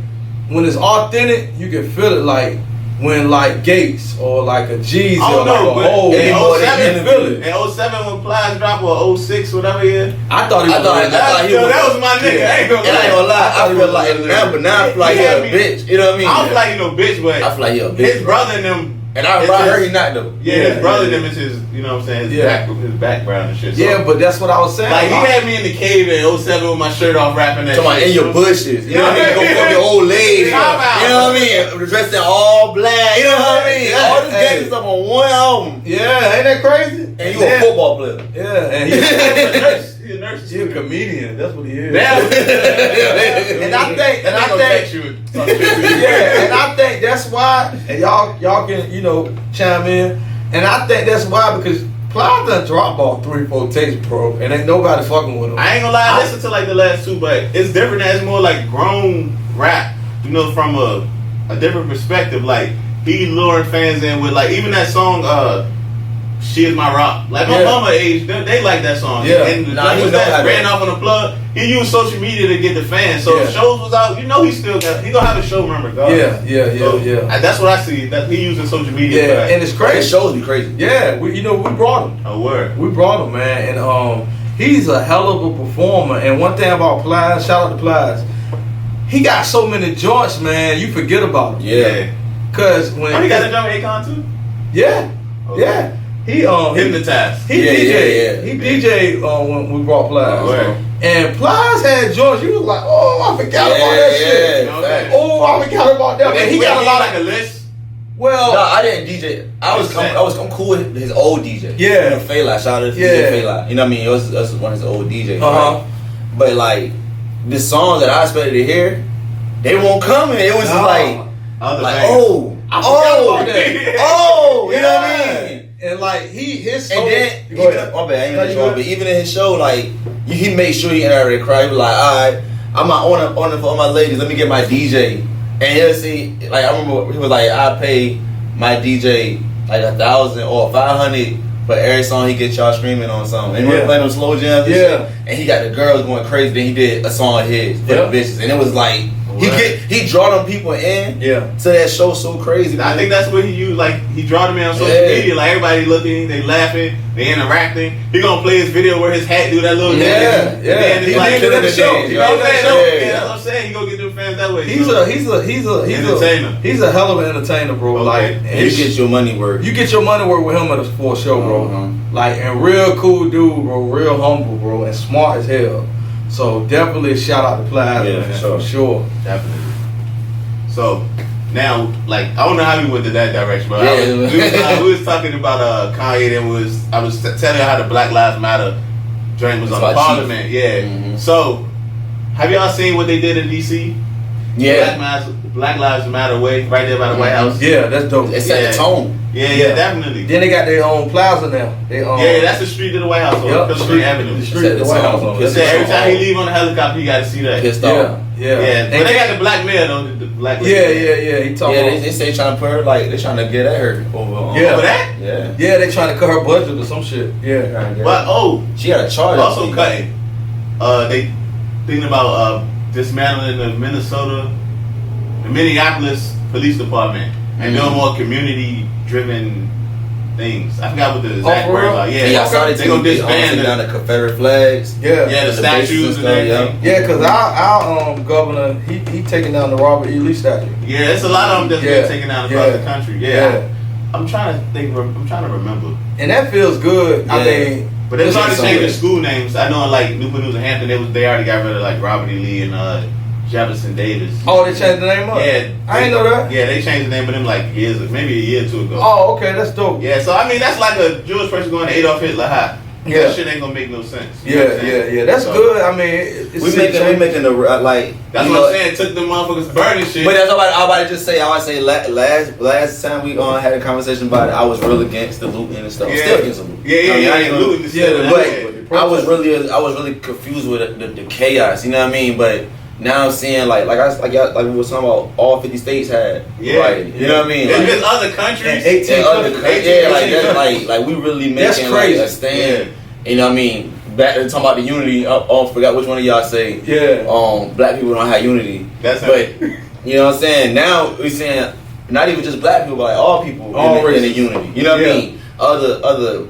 when it's authentic, you can feel it. Like when like Gates or like a Jeezy or like in 07 when Plies dropped or 06 whatever year. I thought that was my nigga. I ain't gonna lie. I feel like now, but now I feel like he a bitch. You know what I mean? I don't feel like he no bitch, but I feel like he a bitch. His brother and them. And I heard he not though. Yeah, his brother them is his, you know what I'm saying, his background and shit. So, yeah, but that's what I was saying. Like, he had me in the cave in 07 with my shirt off rapping that shit. In your bushes. You know what I mean? Go fuck your old lady. You know what I mean? Dressed in all black. You know what I mean? All this gangsta stuff on one album. Yeah, ain't that crazy? And you a football player. Yeah, and he's a nurse. He's a nurse. He's a comedian. That's what he is. And I think, and I think that's why, and y'all can, you know, chime in. And I think that's why, because Plies done dropped off 3-4 tapes, bro, and ain't nobody fucking with him. I ain't gonna lie, I listened to like the last two, but it's different. It's more like grown rap, you know, from a different perspective. Like he luring fans in with like even that song She Is My Rock. Like my mama age, they like that song. Yeah. And the was that ran off on the plug. He used social media to get the fans. So if shows was out, you know he still got. He gonna have a show, remember? Yeah. So, that's what I see. That he using social media. Yeah, and it's crazy. His shows be crazy. Yeah, we brought him. Oh, word. We brought him, man, and he's a hell of a performer. And one thing about Plies, shout out to Plies, he got so many joints, man. You forget about him. Yeah. Cause when he got a joint with Akon too. Yeah. Okay. Yeah. He Hypnotized. He DJ. He DJ when we brought Plies. And Plies had joints. You was like, oh, I forgot about that shit. Okay. Oh, I forgot about that. And he got a lot like a list. Well, no, I didn't DJ. I'm cool with his old DJ. Yeah. You know, Fela, shout out to DJ Fela. You know what I mean? It was one of his old DJs. Right? But like the songs that I expected to hear, they won't come in. It was just like I forgot about that. You know what I mean? And like his and then my bad, I ain't wrong, but even in his show, like he made sure he entered the crowd. He was like, all right, I'm not on it for all my ladies. Let me get my DJ. And he'll see, like I remember he was like, I pay my DJ like 1,000 or 500 for every song he get y'all streaming on something. And he was playing them slow jams and shit. And he got the girls going crazy. Then he did a song of his for the bitches, and it was like. He draw them people in to that show so crazy. I think that's what he used. Like he draw them in on social media. Like everybody looking, they laughing, they interacting. He gonna play his video where his hat do that little dance. And then it's like did the show. You know what I'm saying? That's what I'm saying. He gonna get them fans that way. He's a entertainer. He's a hell of an entertainer, bro. Like and you get your money worth. You get your money worth with him for a show, bro. Like and real cool dude, bro. Real humble, bro, and smart as hell. So definitely a shout out to Plaza, for sure. Definitely. So now, like, I don't know how we went to that direction, but we was talking about Kanye. And I was telling you how the Black Lives Matter joint was on the Parliament. So, have y'all seen what they did in DC? Yeah. Black Lives Matter way right there by the White House. Yeah, that's dope. It set the tone. Yeah, definitely. Then they got their own plaza now. That's the street to the White House. On Pennsylvania Avenue. The street to the White House. Every time he leave on the helicopter, you got to see that. Pissed off. Yeah. But they got the black mayor though. The black He talking. They say trying to put her like they trying to get at her over that. Yeah, they trying to cut her budget or some shit. Yeah. But she got a charge. Also cutting. They thinking about dismantling the Minneapolis Police Department and doing more community-driven things. I forgot what the exact words are. They gonna disband down the Confederate flags. The statues and everything. Yeah, because our governor he taking down the Robert E. Lee statue. Yeah, it's a lot of them that's been taken down across the country. I'm trying to think. I'm trying to remember. And that feels good. I mean. But they're trying to change the school names. I know in like Newport News and Hampton, they already got rid of like Robert E. Lee and Jefferson Davis. Oh, they changed the name up? Yeah. I didn't know that. Yeah, they changed the name of them like maybe a year or two ago. Oh, okay, that's dope. Yeah, so I mean that's like a Jewish person going to Adolf Hitler high. That shit ain't gonna make no sense. Yeah. That's good. I mean, we making the like. That's what I'm saying. Took them motherfuckers burning shit. But that's what I about to just say. I would say last time we had a conversation about it, I was real against the looting and stuff. Still against the looting. I ain't looting the shit. But I was really confused with the chaos. You know what I mean? But now I'm seeing like we were talking about all 50 states had right. You know what I mean? There's been other countries. 18 countries. Like we really making like a stand. You know what I mean? Back to talking about the unity. Forgot which one of y'all say. Black people don't have unity. But you know what I'm saying? Now we're saying not even just black people, but like all people in the unity. You know what I mean? Other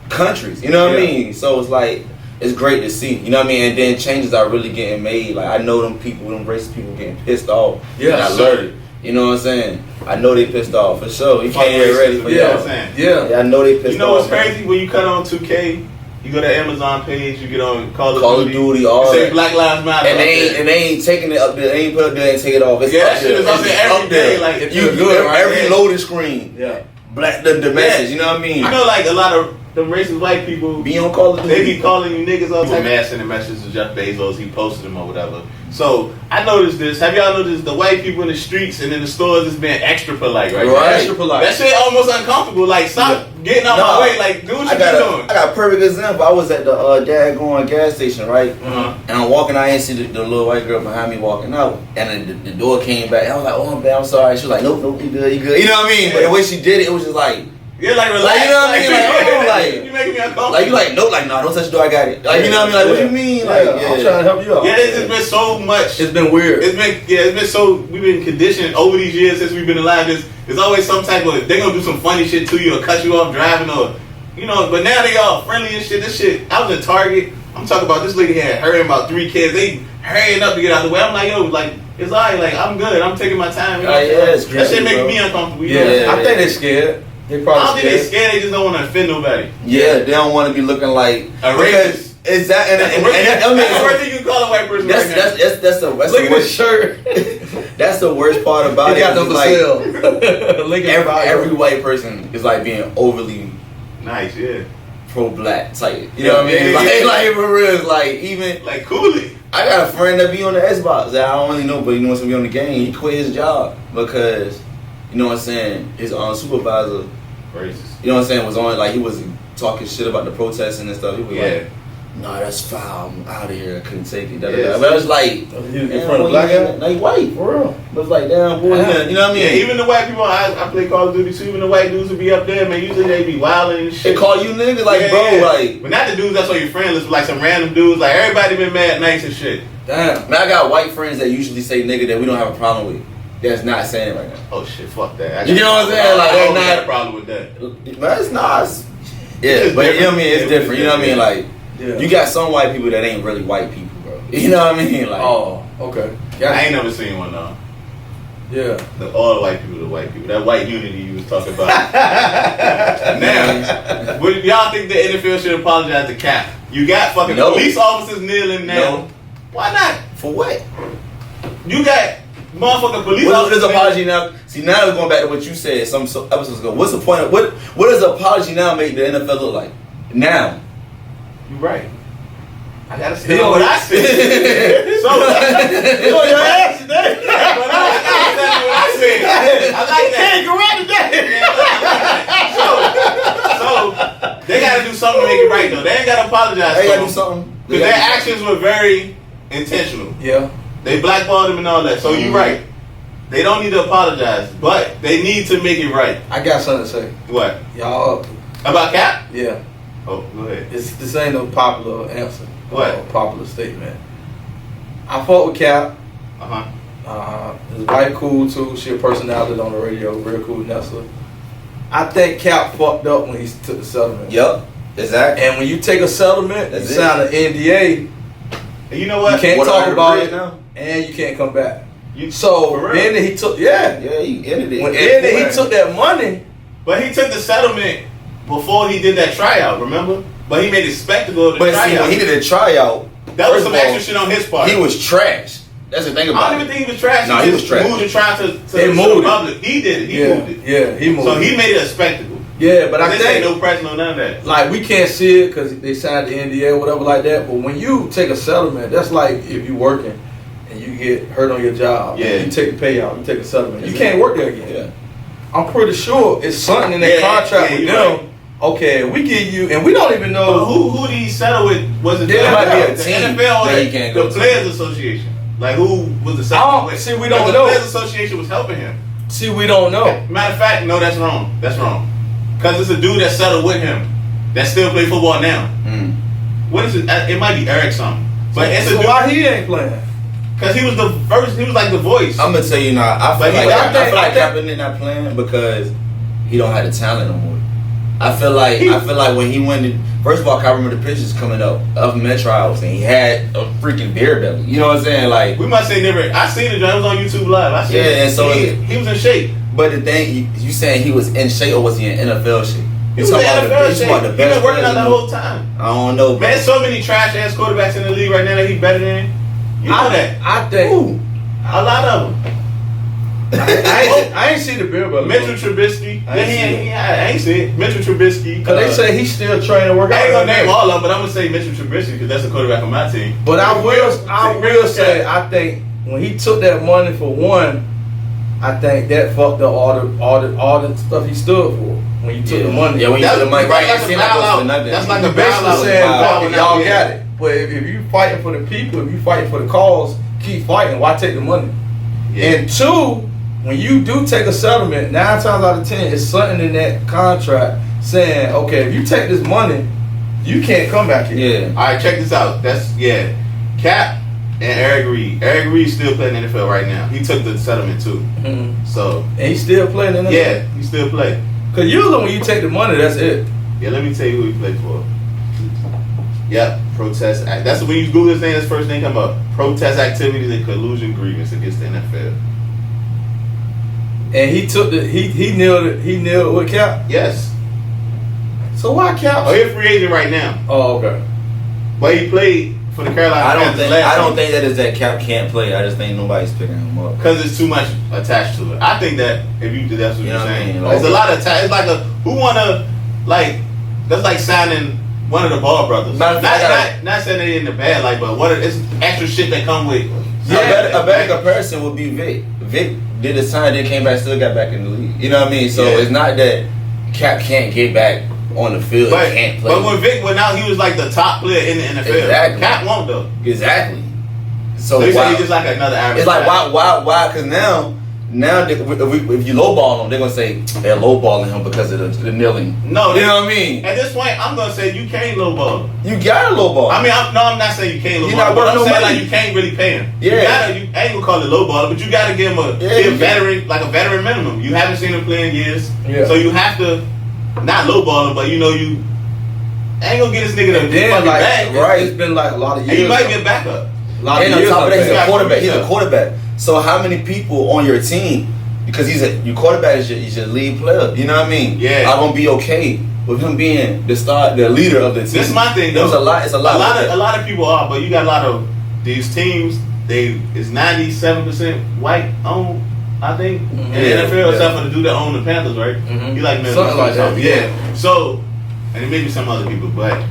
countries. You know what I mean? So it's like. It's great to see, you know what I mean? And then changes are really getting made. Like, I know them racist people getting pissed off. Yeah, and I learned it. You know what I'm saying? I know they pissed off, for sure. You can't get ready for y'all. Yeah, I know they pissed off. You know what's crazy? When you cut on 2K, you go to Amazon page, you get on Call of Duty, all that. Say Black Lives Matter. And they ain't taking it up there. They ain't put it up there and take it off. It's that shit is up there every day. Like, if you good, every loading screen. Black the message, you know what I mean? I know like a lot of them racist white people be on Call of Duty. They be calling you niggas all the time. Man sending messages to Jeff Bezos, he posted them or whatever. So I noticed this. Have y'all noticed the white people in the streets and in the stores is being extra polite, right? Extra polite. That shit almost uncomfortable. Like stop getting out my way. Like do what you doing. I got a perfect example. I was at the daggone gas station, right? And I'm walking out and see the little white girl behind me walking out, and the door came back. I was like, oh, I'm bad, I'm sorry. She was like, nope, you good. You know what I mean? But the way she did it, it was just like. You're like, relax. Like, you know what I mean? Like, you making me uncomfortable. Like, you like, no, like, nah, don't touch the door, I got it. Like, you know what I mean? Like, what do you mean? Like, I'm trying to help you out. Yeah, it's just been so much. It's been weird. It's been so, we've been conditioned over these years since we've been alive. There's always some type of, they're gonna do some funny shit to you or cut you off driving or, you know, but now they all friendly and shit. This shit, I was in Target. I'm talking about this lady had her and about 3 kids. They hurrying up to get out the way. I'm like, yo, like, it's alright, like, I'm good. I'm taking my time. You know? That shit make me uncomfortable. You know? I think they're scared. They probably I don't think they're scared. They just don't want to offend nobody. Yeah, they don't want to be looking like a racist. Exactly. That's the worst thing you can call a white person. That's the look at his shirt. That's the worst part about he it. Got them for sale. Every white person is like being overly nice, yeah. Pro-black type. You know what I mean? Like for real, it's like even like Cooley. I got a friend that be on the Xbox that I don't really know, but he wants to be on the game. He quit his job because, you know what I'm saying, his supervisor, racist. You know what I'm saying, was on, like, he was talking shit about the protesting and stuff. He was like, nah, that's foul, I'm out of here, I couldn't take it. But it was like, in front of black guy? Like, white, for real. But it's like, damn, boy, you know what I mean? Yeah, even the white people, I play Call of Duty too, even the white dudes will be up there, man, usually they be wilding and shit. They call you niggas, like, bro, like. But not the dudes that's on your friend list, but like some random dudes, like, everybody been mad nice and shit. Damn. Man, I got white friends that usually say nigga that we don't have a problem with. That's not saying it right now. Oh shit, fuck that. You know what I'm saying? Like, I they're don't not got a problem with that. Man, it's not. Yeah, but you know what I mean? It's different. You know what I mean? Like, you got some white people that ain't really white people, bro. You know what I mean? Like, oh, okay. I ain't never seen one though. Yeah. All the white people, the white people. That white unity you was talking about. Now, what y'all think the NFL should apologize to Cap? You got fucking police officers kneeling now. No. Why not? For what? You got motherfucking police officers. What is apology now? See, now we're going back to what you said some episodes ago. What's the point of what does apology now make the NFL look like? Now. You're right. I gotta say what I said. So you on your ass today. But I gotta tell you what I said. I like that. So they gotta do something to make it right though. They ain't gotta apologize. They gotta do something. Because their actions were very intentional. Yeah. They blackballed him and all that. So you're right. They don't need to apologize, but they need to make it right. I got something to say. What? Y'all up. About Cap? Yeah. Oh, go ahead. This ain't no popular answer. What? Popular statement. I fought with Cap. His wife cool too. She a personality on the radio. Real cool Nessa. I think Cap fucked up when he took the settlement. Yep. Exactly. And when you take a settlement, you sign an NDA. And you know what? You can't talk about it now, and you can't come back. So then he took he ended it. When he took that money, but he took the settlement before he did that tryout. Remember? But he made a spectacle of the tryout. See, when he did a tryout, that was some extra shit on his part. He was trash. That's the thing about it. I don't even think he was trash. No, he was trash. Moved and tried to the public. He did it. He moved it. Yeah, he moved it. So he made it a spectacle. Yeah, but I think ain't no press, no none of that. Like, we can't see it because they signed the NDA or whatever like that. But when you take a settlement, that's like if you working and you get hurt on your job. Yeah. You take the payout. You take a settlement. You can't work there again. Yeah. I'm pretty sure it's something in that contract with them. Right. Okay, we give you, and we don't even know who did he settle with. Was it the NFL or the Players Association? Like, who was the settlement with? See, we don't know. The Players Association was helping him. See, we don't know. Matter of fact, no, that's wrong. That's wrong. Because it's a dude that settled with him that still play football now. What is it? It might be Eric something. But it's a dude. Why he ain't playing? Because he was the first. He was like the voice. I'm gonna tell you now. I feel like Kaepernick not playing because he don't have the talent no more. I feel like when he went in, first of all, I remember the pictures coming up of him at trials, and he had a freaking beer belly. You know what I'm saying? Like, we might say never. I seen it. It was on YouTube Live. I seen it. And so he was in shape. But the thing, you saying he was in shape or was he in NFL shape? He was in NFL shape. He been working out the whole time. I don't know, bro. Man, there's so many trash ass quarterbacks in the league right now that he's better than. You know that? I think a lot of them. I ain't see the beer belly. Mitchell Trubisky. I ain't see it. Mitchell Trubisky. Because they say he's still trying to work out. I ain't gonna name all of them, but I'm gonna say Mitchell Trubisky because that's the quarterback on my team. But I will say, I think when he took that money for one, I think that fucked up all the stuff he stood for. When you took the money. Yeah, when you took the money, right? That's like a basically saying, y'all got it. But if you fighting for the people, if you fighting for the cause, keep fighting. Why take the money? Yeah. And two, when you do take a settlement, 9 times out of 10, it's something in that contract saying, okay, if you take this money, you can't come back here. Yeah. All right, check this out. That's Cap and Eric Reed. Eric Reed still playing in the NFL right now. He took the settlement too. Mm-hmm. So and he's still playing in the NFL? Yeah, he still play. Cause usually when you take the money, that's it. Yeah, let me tell you who he played for. Yep, protest act. That's when you Google this thing. That's the first thing come up. Protest activities and collusion grievance against the NFL. And he took he kneeled with Cap. Yes. So why Cap? Oh, he's a free agent right now. Oh, okay. But he played for the Carolina Panthers I don't think that is that Cap can't play. I just think nobody's picking him up because it's too much attached to it. I think that if you that's what You you're know what I saying. mean? Like- It's a lot of it's like who wanna like that's like signing one of the Ball brothers. Not saying they in the bad like, but it's extra shit that come with. A better comparison would be Vic. Vic did his time, then came back, still got back in the league. You know what I mean? So it's not that Cap can't get back on the field, but, can't play. But when Vic went out, he was like the top player in the NFL. Exactly. Cap won't though. Exactly. So he said he's just like another average. It's like guy. why? Because now if you lowball him, they're gonna say they're lowballing him because of the kneeling. No, you know what I mean. At this point, I'm gonna say you can't lowball him. You gotta lowball. I mean, I'm not saying you can't lowball not him, but I'm worth no saying money. like you can't really pay him. Yeah. You ain't gonna call it lowball, but you gotta give him a veteran, like a veteran minimum. You haven't seen him play in years, so you have to not lowball him, but you ain't gonna get this nigga to fucking back. Right, it's been like a lot of years. And you might get backup. A lot And of on years. top of that, he's a quarterback. Yeah. He's a quarterback. So how many people on your team? Because your quarterback is your lead player. You know what I mean? Yeah. I'm gonna be okay with him being the leader of the team. This is my thing though. It's a lot of people are, but you got a lot of these teams. It's 97% white owned, I think, in the NFL, except for the dude that owned the Panthers, right? Mm-hmm. He like something like that. Yeah. So, and maybe some other people, but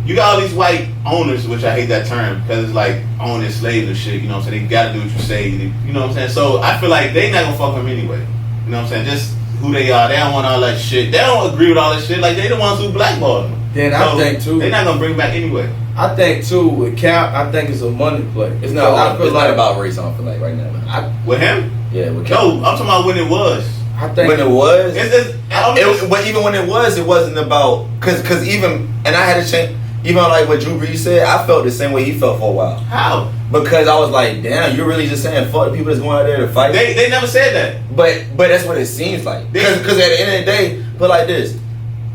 you got all these white owners, which I hate that term because it's like owning slaves and shit. You know what I'm saying? They gotta do what you say. You know what I'm saying? So I feel like they not gonna fuck him anyway. You know what I'm saying? Just who they are. They don't want all that shit. They don't agree with all that shit. Like they the ones who blackballed him. Then I think too. They're not gonna bring him back anyway. I think too with Cap. I think it's a money play. It's not. It's not about race. I don't feel like right now. With him? Yeah, with Cap. No, I'm talking about when it was. I think when it was. But even when it wasn't about because even and I had to change. Even like what Drew Brees said, I felt the same way he felt for a while. How? Because I was like, damn, you're really just saying fuck the people that's going out there to fight. They never said that. But that's what it seems like. Because at the end of the day, put like this,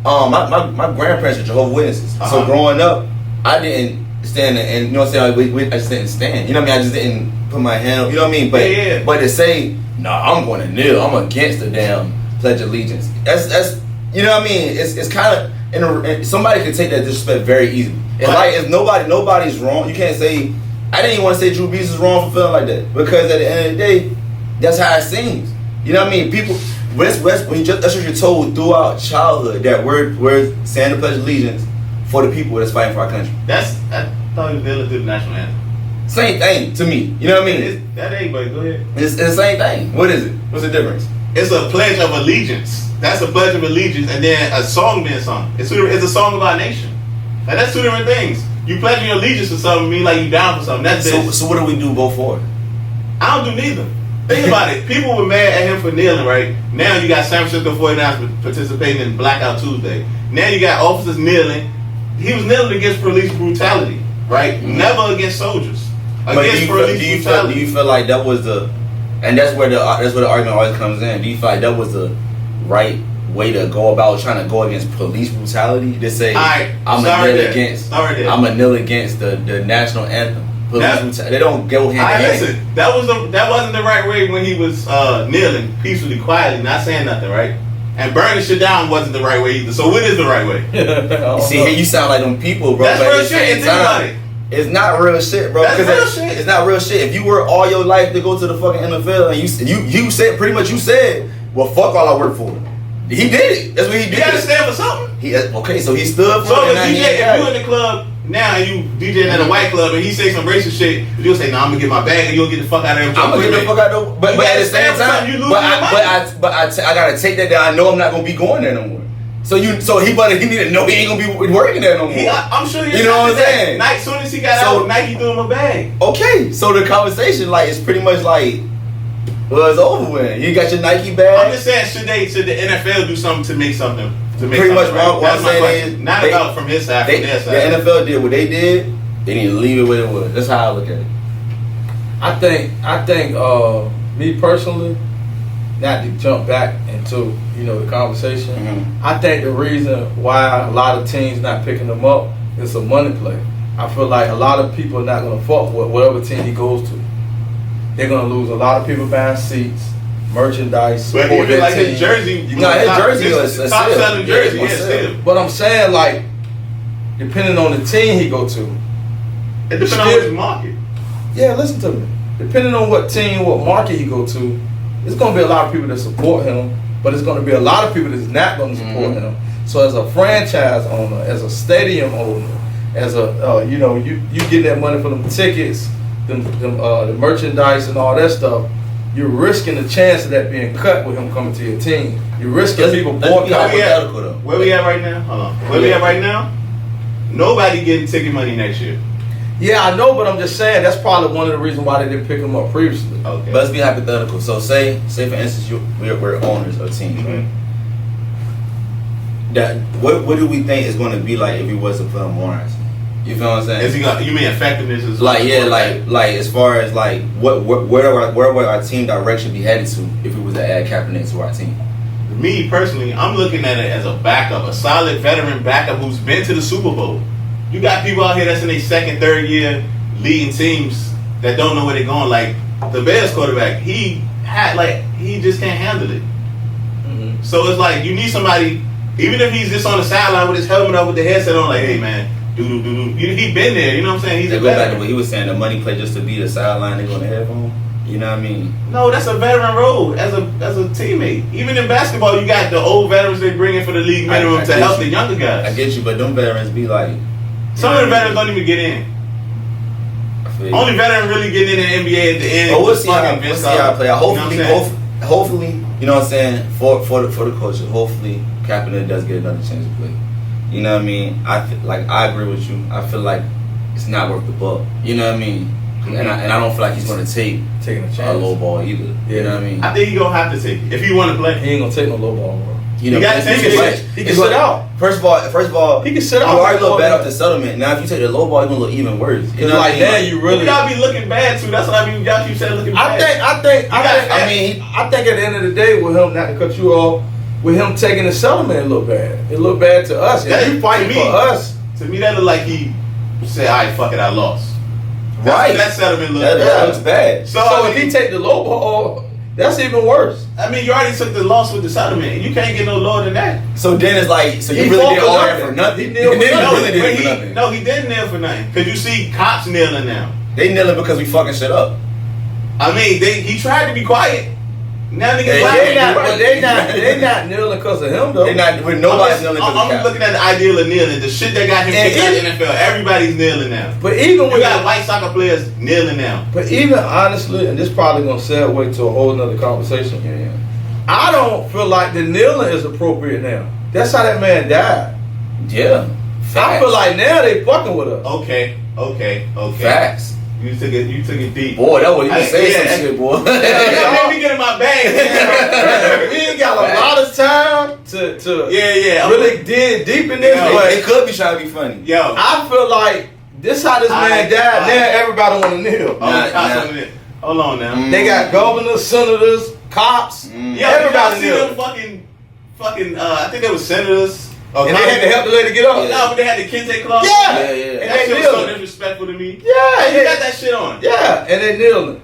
my grandparents are Jehovah's Witnesses. Uh-huh. So growing up, I didn't stand there and you know what I'm saying. I just didn't stand. You know what I mean? I just didn't put my hand. You know what I mean? But but to say, no, I'm going to kneel. I'm against the damn Pledge of Allegiance. That's you know what I mean? It's kind of. And somebody can take that disrespect very easily. It's like if nobody's wrong. You can't say I didn't even want to say Drew Brees is wrong for feeling like that because at the end of the day, that's how it seems. You know what I mean? People, that's what you're told throughout childhood that we're saying the Pledge of Allegiance for the people that's fighting for our country. I thought he was dealing with the national anthem. Same thing to me. You know what I mean? That ain't, but go ahead. It's the same thing. What is it? What's the difference? It's a pledge of allegiance. That's a pledge of allegiance, and then a song being sung. It's a song of our nation. Like that's two different things. You pledging your allegiance to something mean like you down for something. That's it. So what do we do both for? I don't do neither. Think about it. People were mad at him for kneeling, right? Now you got San Francisco 49ers participating in Blackout Tuesday. Now you got officers kneeling. He was kneeling against police brutality, right? Mm-hmm. Never against soldiers. Against police brutality. Do you feel like that was the, and that's where the argument always comes in. Do you feel like that was the right way to go about trying to go against police brutality? To say I'm a kneel against the national anthem. They don't go hand in hand. Listen, that wasn't the right way when he was kneeling peacefully, quietly, not saying nothing, right? And burning shit down wasn't the right way either. So what is the right way? You see, here you sound like them people, bro. That's real shit. Think about it. It's not real shit, bro. That's real shit. It's not real shit. If you work all your life to go to the fucking NFL and you said pretty much well, fuck all I work for. He did it. That's what he did. You gotta stand for something. Okay, so he stood for so it. So if you in the club now and you DJing at a white club and he say some racist shit, you'll say, I'm gonna get my bag and you'll get the fuck out of there. I'm gonna get the fuck out of there. But at the same time, I gotta take that I know I'm not gonna be going there no more. So he need to know he ain't gonna be working there no more. I'm sure you know what I'm saying. As soon as he got out, Nike threw him a bag. Okay, so the conversation is pretty much like Well, it's over with. You got your Nike bag. I'm just saying, should the NFL do something to make something? Pretty much right? what I'm saying is not about from his side, from their side. The NFL did what they did. They need to leave it where it was. That's how I look at it. I think, me personally, not to jump back into the conversation. Mm-hmm. I think the reason why a lot of teams not picking them up is a money play. I feel like a lot of people are not gonna fuck with whatever team he goes to. They're gonna lose a lot of people buying seats, merchandise. But even like his jersey, his jersey is top selling jersey. Yeah, still. But I'm saying, like, depending on the team he go to, it depends on his market. Yeah, listen to me. Depending on what team, what market he go to, it's gonna be a lot of people that support him, but it's gonna be a lot of people that's not gonna support him. So as a franchise owner, as a stadium owner, as a you get that money for them tickets, the merchandise and all that stuff. You're risking the chance of that being cut with him coming to your team. You're risking people boycotting. Where we at right now? Hold on. Where we at right now? Nobody getting ticket money next year. Yeah, I know, but I'm just saying that's probably one of the reasons why they didn't pick him up previously. Okay. But let's be hypothetical. So say for instance, we're owners of teams, right? That what do we think is going to be like if he was to put him on? You feel what I'm saying? Is he gonna? You mean effectiveness is like like as far as like where would our team direction be headed to if it was to add Kaepernick to our team? Me personally, I'm looking at it as a backup, a solid veteran backup who's been to the Super Bowl. You got people out here that's in their second, third year leading teams that don't know where they're going. Like the Bears quarterback, he just can't handle it. Mm-hmm. So it's like you need somebody, even if he's just on the sideline with his helmet up with the headset on, like, hey man, do. He been there, you know what I'm saying? He's a veteran. Back to what he was saying, the money play just to be the sideline, they go on the headphone. You know what I mean? No, that's a veteran role as a teammate. Even in basketball, you got the old veterans they bring in for the league minimum to help the younger guys. I get you, but them veterans be like, some of the veterans don't even get in. Only veteran really getting in the NBA at the end. But we'll see how I play. Hopefully, you know what I'm saying, for the culture, hopefully Kaepernick does get another chance to play. You know what I mean? I agree with you. I feel like it's not worth the buck. You know what I mean? Mm-hmm. And I don't feel like he's gonna taking a chance, a low ball either. Yeah. You know what I mean? I think he's gonna have to take it if he want to play. He ain't gonna take no low ball, bro. You know, he can sit out. First of all, he can sit out. You already look bad off the settlement. Now, if you take the low ball, you're gonna look even worse. You know, like that, you really gotta be looking bad too. That's what I mean. Y'all keep saying looking bad. I think at the end of the day, with him, not to cut you off, with him taking the settlement, it looked bad. It looked bad to us. If you fighting for us, to me, that looked like he said, "All right, fuck it, I lost." Right. That settlement looks bad. So if he take the low ball, that's even worse. I mean, you already took the loss with the settlement, and you can't get no lower than that. So then it's like, so you really did all that for nothing. He really did for nothing. No, he didn't kneel for nothing. Cause you see cops kneeling now. They kneeling because we fucking shit up. I mean, he tried to be quiet. Now niggas they not kneeling because of him though. They not. Nobody's kneeling because of him. I'm looking at the ideal of kneeling. The shit that got him kicked out of the NFL. Everybody's kneeling now. But even when you got white soccer players kneeling now. But even honestly, and this probably gonna segue to a whole nother conversation here. I don't feel like the kneeling is appropriate now. That's how that man died. Yeah. Facts. I feel like now they fucking with us. Okay. Facts. You took it deep. Boy, that was you say some shit, boy. Let me get in my bag. We ain't got a lot of time to really dig deep in this. But it could be trying to be funny. Yo, I feel like this how this man died. Now everybody want to kneel. Hold on now. They got governors, senators, cops. Everybody kneeled. Fucking. I think they were senators. And they had to help the lady get up. No, but they had the kente clause. Yeah. And that shit was so disrespectful to me. Yeah. You got that shit on. Yeah, and they kneeling.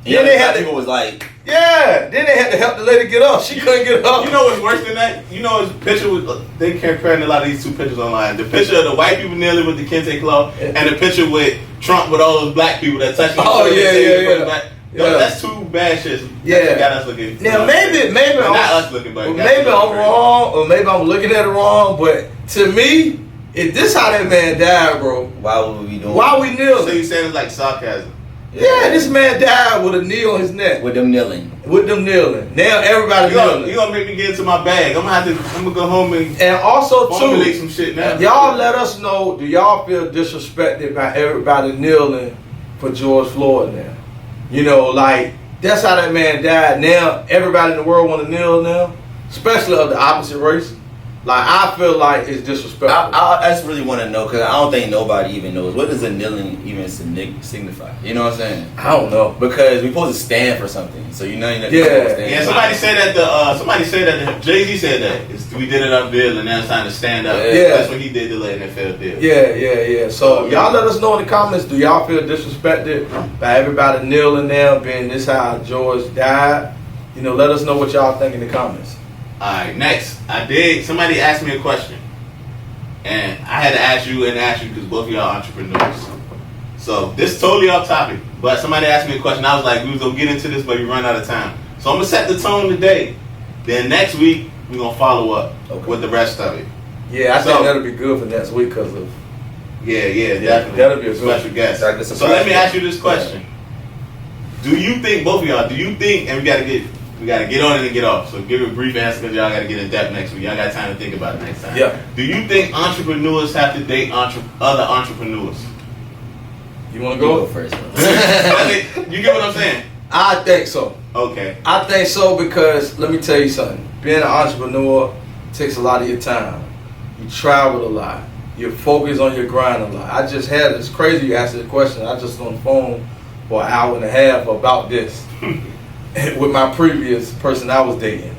Then they had to was like. Yeah. Then they had to help the lady get up. She couldn't get up. You know what's worse than that? You know his picture was they comparing a lot of these two pictures online. The picture of the white people kneeling with the kente clause and the picture with Trump with all those black people that touched each other. Yeah. That's two bad shits. Yeah. Got us looking. Now maybe not us looking, but maybe I'm wrong, or maybe I'm looking at it wrong. But to me, if this how that man died, bro, why would we doing? Why we kneeling? So you saying it's like sarcasm? Yeah, this man died with a knee on his neck. With them kneeling. Now everybody kneeling. You gonna make me get into my bag? I'm gonna go home and also formulate some shit now. Y'all let us know. Do y'all feel disrespected by everybody kneeling for George Floyd now? You know, like That's how that man died. Now everybody in the world want to kneel now, especially of the opposite race. Like, I feel like it's disrespectful. I just really want to know, because I don't think nobody even knows. What does a kneeling even signify? You know what I'm saying? I don't know. Because we're supposed to stand for something. So you know you're not Yeah. supposed to stand. Yeah, somebody said that Jay-Z said that. We did it up there and now it's time to stand up. Yeah. That's what he did to let NFL deal. Yeah. So y'all let us know in the comments, do y'all feel disrespected by everybody kneeling there, being this how George died? You know, let us know what y'all think in the comments. Alright, next. Somebody asked me a question. And I had to ask you because both of y'all are entrepreneurs. So, this is totally off topic. But somebody asked me a question. I was like, we was going to get into this, but we run out of time. So, I'm going to set the tone today. Then next week, we're going to follow up with the rest of it. Yeah, I think that'll be good for next week because of... Yeah, definitely. That'll be a special guest. So, let me ask you this question. Do you think, both of y'all, and we got to get on it and get off. So give a brief answer because y'all got to get in depth next week. Y'all got time to think about it next time. Yeah. Do you think entrepreneurs have to date other entrepreneurs? You want to go? First. You get what I'm saying? I think so. Okay. I think so because, let me tell you something. Being an entrepreneur takes a lot of your time. You travel a lot. You're focused on your grind a lot. I just had this crazy you asked the question. I just on the phone for an hour and a half about this. With my previous person I was dating.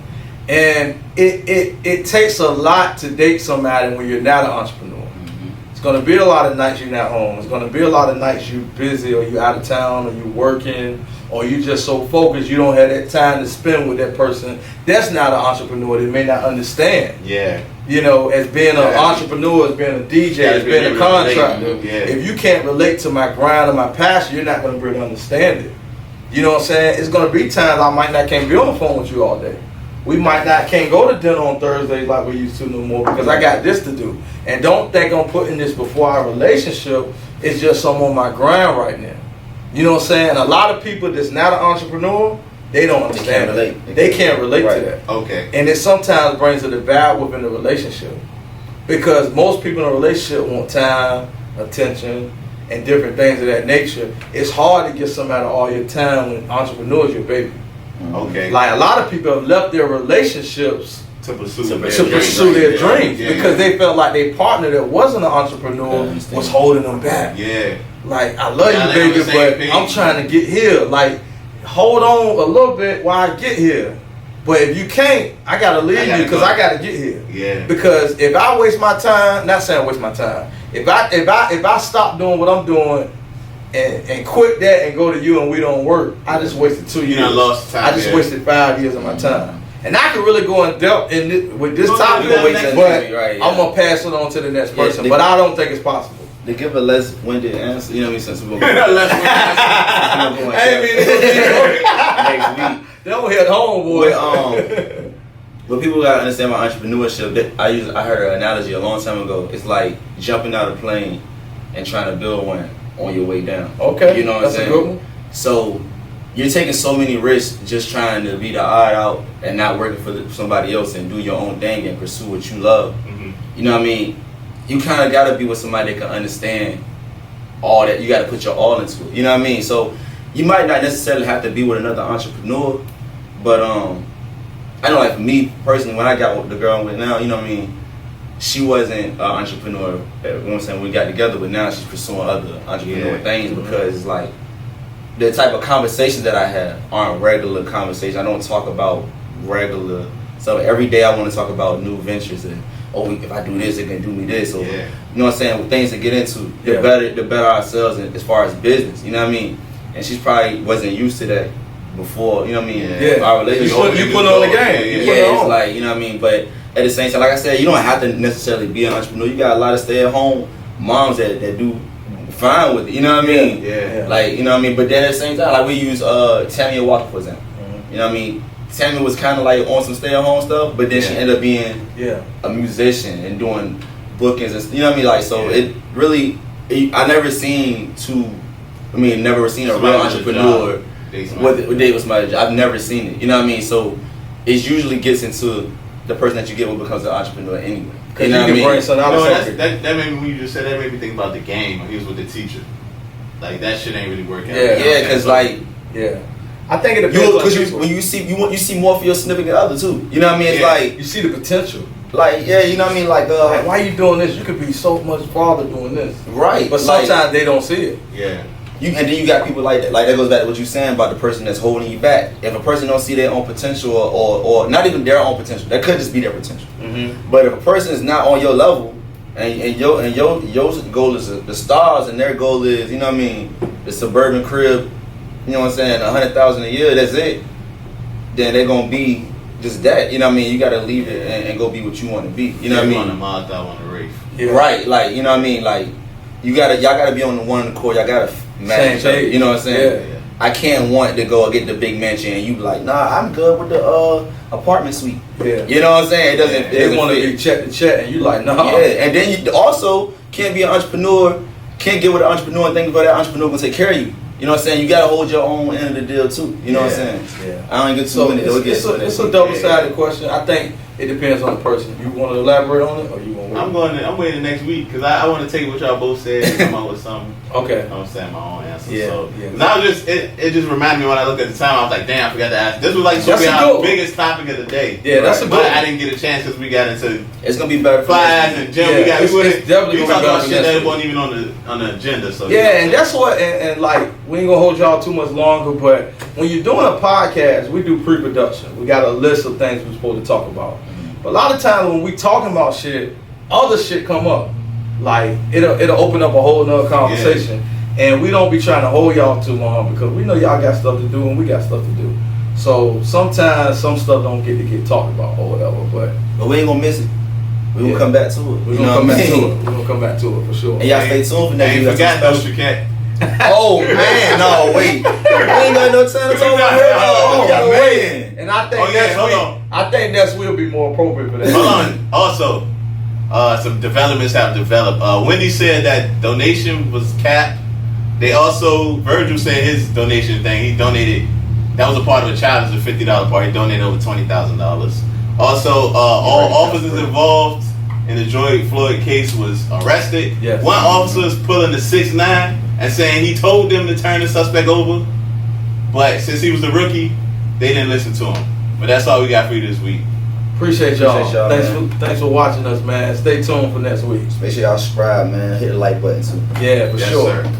And it takes a lot to date somebody when you're not an entrepreneur. Mm-hmm. It's going to be a lot of nights you're not home. It's going to be a lot of nights you're busy or you're out of town or you're working or you're just so focused you don't have that time to spend with that person. That's not an entrepreneur. They may not understand. Yeah. You know, as being an entrepreneur, as being a DJ, as being a contractor. Yeah. If you can't relate to my grind or my passion, you're not going to really understand it. You know what I'm saying? It's going to be times I might not can't be on the phone with you all day. We might not can't go to dinner on Thursdays like we used to no more because I got this to do. And don't think I'm putting this before our relationship. It's just I'm on my grind right now. You know what I'm saying? A lot of people that's not an entrepreneur, they don't understand. They can't relate to that. Okay. And it sometimes brings a divide within the relationship. Because most people in a relationship want time, attention, and different things of that nature. It's hard to get somebody all your time when entrepreneurs your baby. Okay. Like a lot of people have left their relationships to pursue their dreams because they felt like their partner that wasn't an entrepreneur was holding them back. Yeah. Like, I love you, baby, but I'm trying to get here. Like, hold on a little bit while I get here. But if you can't, I gotta leave you because I gotta get here. Yeah. Because if I waste my time, not saying waste my time. If I stop doing what I'm doing and quit that and go to you and we don't work, I just wasted 2 years. You done lost time. I just wasted 5 years of my time. And I could really go in depth with this topic, but I'm gonna pass it on to the next person. But I don't think it's possible. They give a less winded answer, you know what I mean? Since we're going next week. They don't hit home, boy. But people gotta understand my entrepreneurship. I heard an analogy a long time ago. It's like jumping out of a plane and trying to build one on your way down. Okay, you know what I'm saying? That's a good one. So you're taking so many risks just trying to be the odd out and not working for somebody else and do your own thing and pursue what you love. Mm-hmm. You know what I mean? You kind of gotta be with somebody that can understand all that. You gotta put your all into it. You know what I mean? So you might not necessarily have to be with another entrepreneur, but I know, like, for me personally, when I got with the girl I'm with now, you know what I mean, she wasn't an entrepreneur, you know what I'm saying, we got together, but now she's pursuing other entrepreneur things because it's like, the type of conversations that I have aren't regular conversations. I don't talk about regular stuff. Every day I want to talk about new ventures and, if I do this, it can do me this. Or, you know what I'm saying, things to get into, the better ourselves as far as business, you know what I mean? And she probably wasn't used to that before, you know what I mean? Our relationship. You put on the game. It's like, you know what I mean? But at the same time, like I said, you don't have to necessarily be an entrepreneur. You got a lot of stay-at-home moms that do fine with it, you know what I mean? Like, you know what I mean? But then at the same time, like we use Tammy Walker, for example. You know what I mean? Tammy was kind of like on some stay-at-home stuff, but then she ended up being a musician and doing bookings and, you know what I mean? Like, so it really, I never seen a real entrepreneur with date with somebody. I've never seen it, you know what I mean? So it usually gets into the person that you get with becomes an entrepreneur anyway. You know what I mean? That made me, when you just said that, made me think about the game when he was with the teacher. Like, that shit ain't really working out. Because I think it depends because when you see more for your significant other too. You know what I mean? It's like you see the potential. Like you know what I mean? Like why you doing this? You could be so much farther doing this. Right. But sometimes they don't see it. Yeah. And then you got people like that. Like that goes back to what you're saying about the person that's holding you back. If a person don't see their own potential or not even their own potential, that could just be their potential. Mm-hmm. But if a person is not on your level and your goal is the stars and their goal is, you know what I mean, the suburban crib, you know what I'm saying, 100,000 a year, that's it. Then they're gonna be just that. You know what I mean? You gotta leave it and go be what you want to be. You know what I mean? On the Mazda, on the Wraith. Yeah. Right. Like you know what I mean? Like y'all gotta be on the one accord. Y'all gotta match each other. You know what I'm saying? Yeah. I can't want to go get the big mansion and you be like, nah, I'm good with the apartment suite. Yeah. You know what I'm saying? It doesn't. They want to be check to check, and you like, nah. Yeah. And then you also can't be an entrepreneur. Can't get with an entrepreneur and think about that entrepreneur gonna take care of you. You know what I'm saying? You gotta hold your own end of the deal too. You know what I'm saying? Yeah. I don't get too many. It's a double-sided question. I think it depends on the person. You want to elaborate on it, or you want? I'm waiting next week because I want to take what y'all both said and come up with something. Okay. I'm saying my own answer. Yeah. So now it just reminded me when I looked at the time. I was like, damn, I forgot to ask. This was like our biggest topic of the day. Yeah, that's a good. But I didn't get a chance because we got into. It's gonna be better. Flies and gym. Yeah, we talked about shit that wasn't even on the agenda. So yeah, and that's what and like we ain't gonna hold y'all too much longer. But when you're doing a podcast, we do pre-production. We got a list of things we're supposed to talk about. But a lot of times when we talking about shit, other shit come up. Like it'll open up a whole nother conversation. Yeah. And we don't be trying to hold y'all too long because we know y'all got stuff to do and we got stuff to do. So sometimes some stuff don't get talked about or whatever. But we ain't gonna miss it. We gonna come back to it. We're gonna come back to it. We're gonna come back to it for sure. And y'all stay tuned for next week. I ain't forgot those you can't. Oh man, no wait. We ain't got no time to talk about her. Oh man. And I think that's will be more appropriate for that. Hold on. Also, some developments have developed. Wendy said that donation was capped. They also, Virgil said his donation thing. He donated. That was a part of a challenge, a $50 part. He donated over $20,000. Also, all officers involved in the George Floyd case was arrested. Yes. One officer is pulling the 6'9" and saying he told them to turn the suspect over, but since he was the rookie, they didn't listen to him. But that's all we got for you this week. Appreciate y'all. Thanks for watching us, man. Stay tuned for next week. Make sure y'all subscribe, man. Hit the like button too. Yeah, for sure. Sir.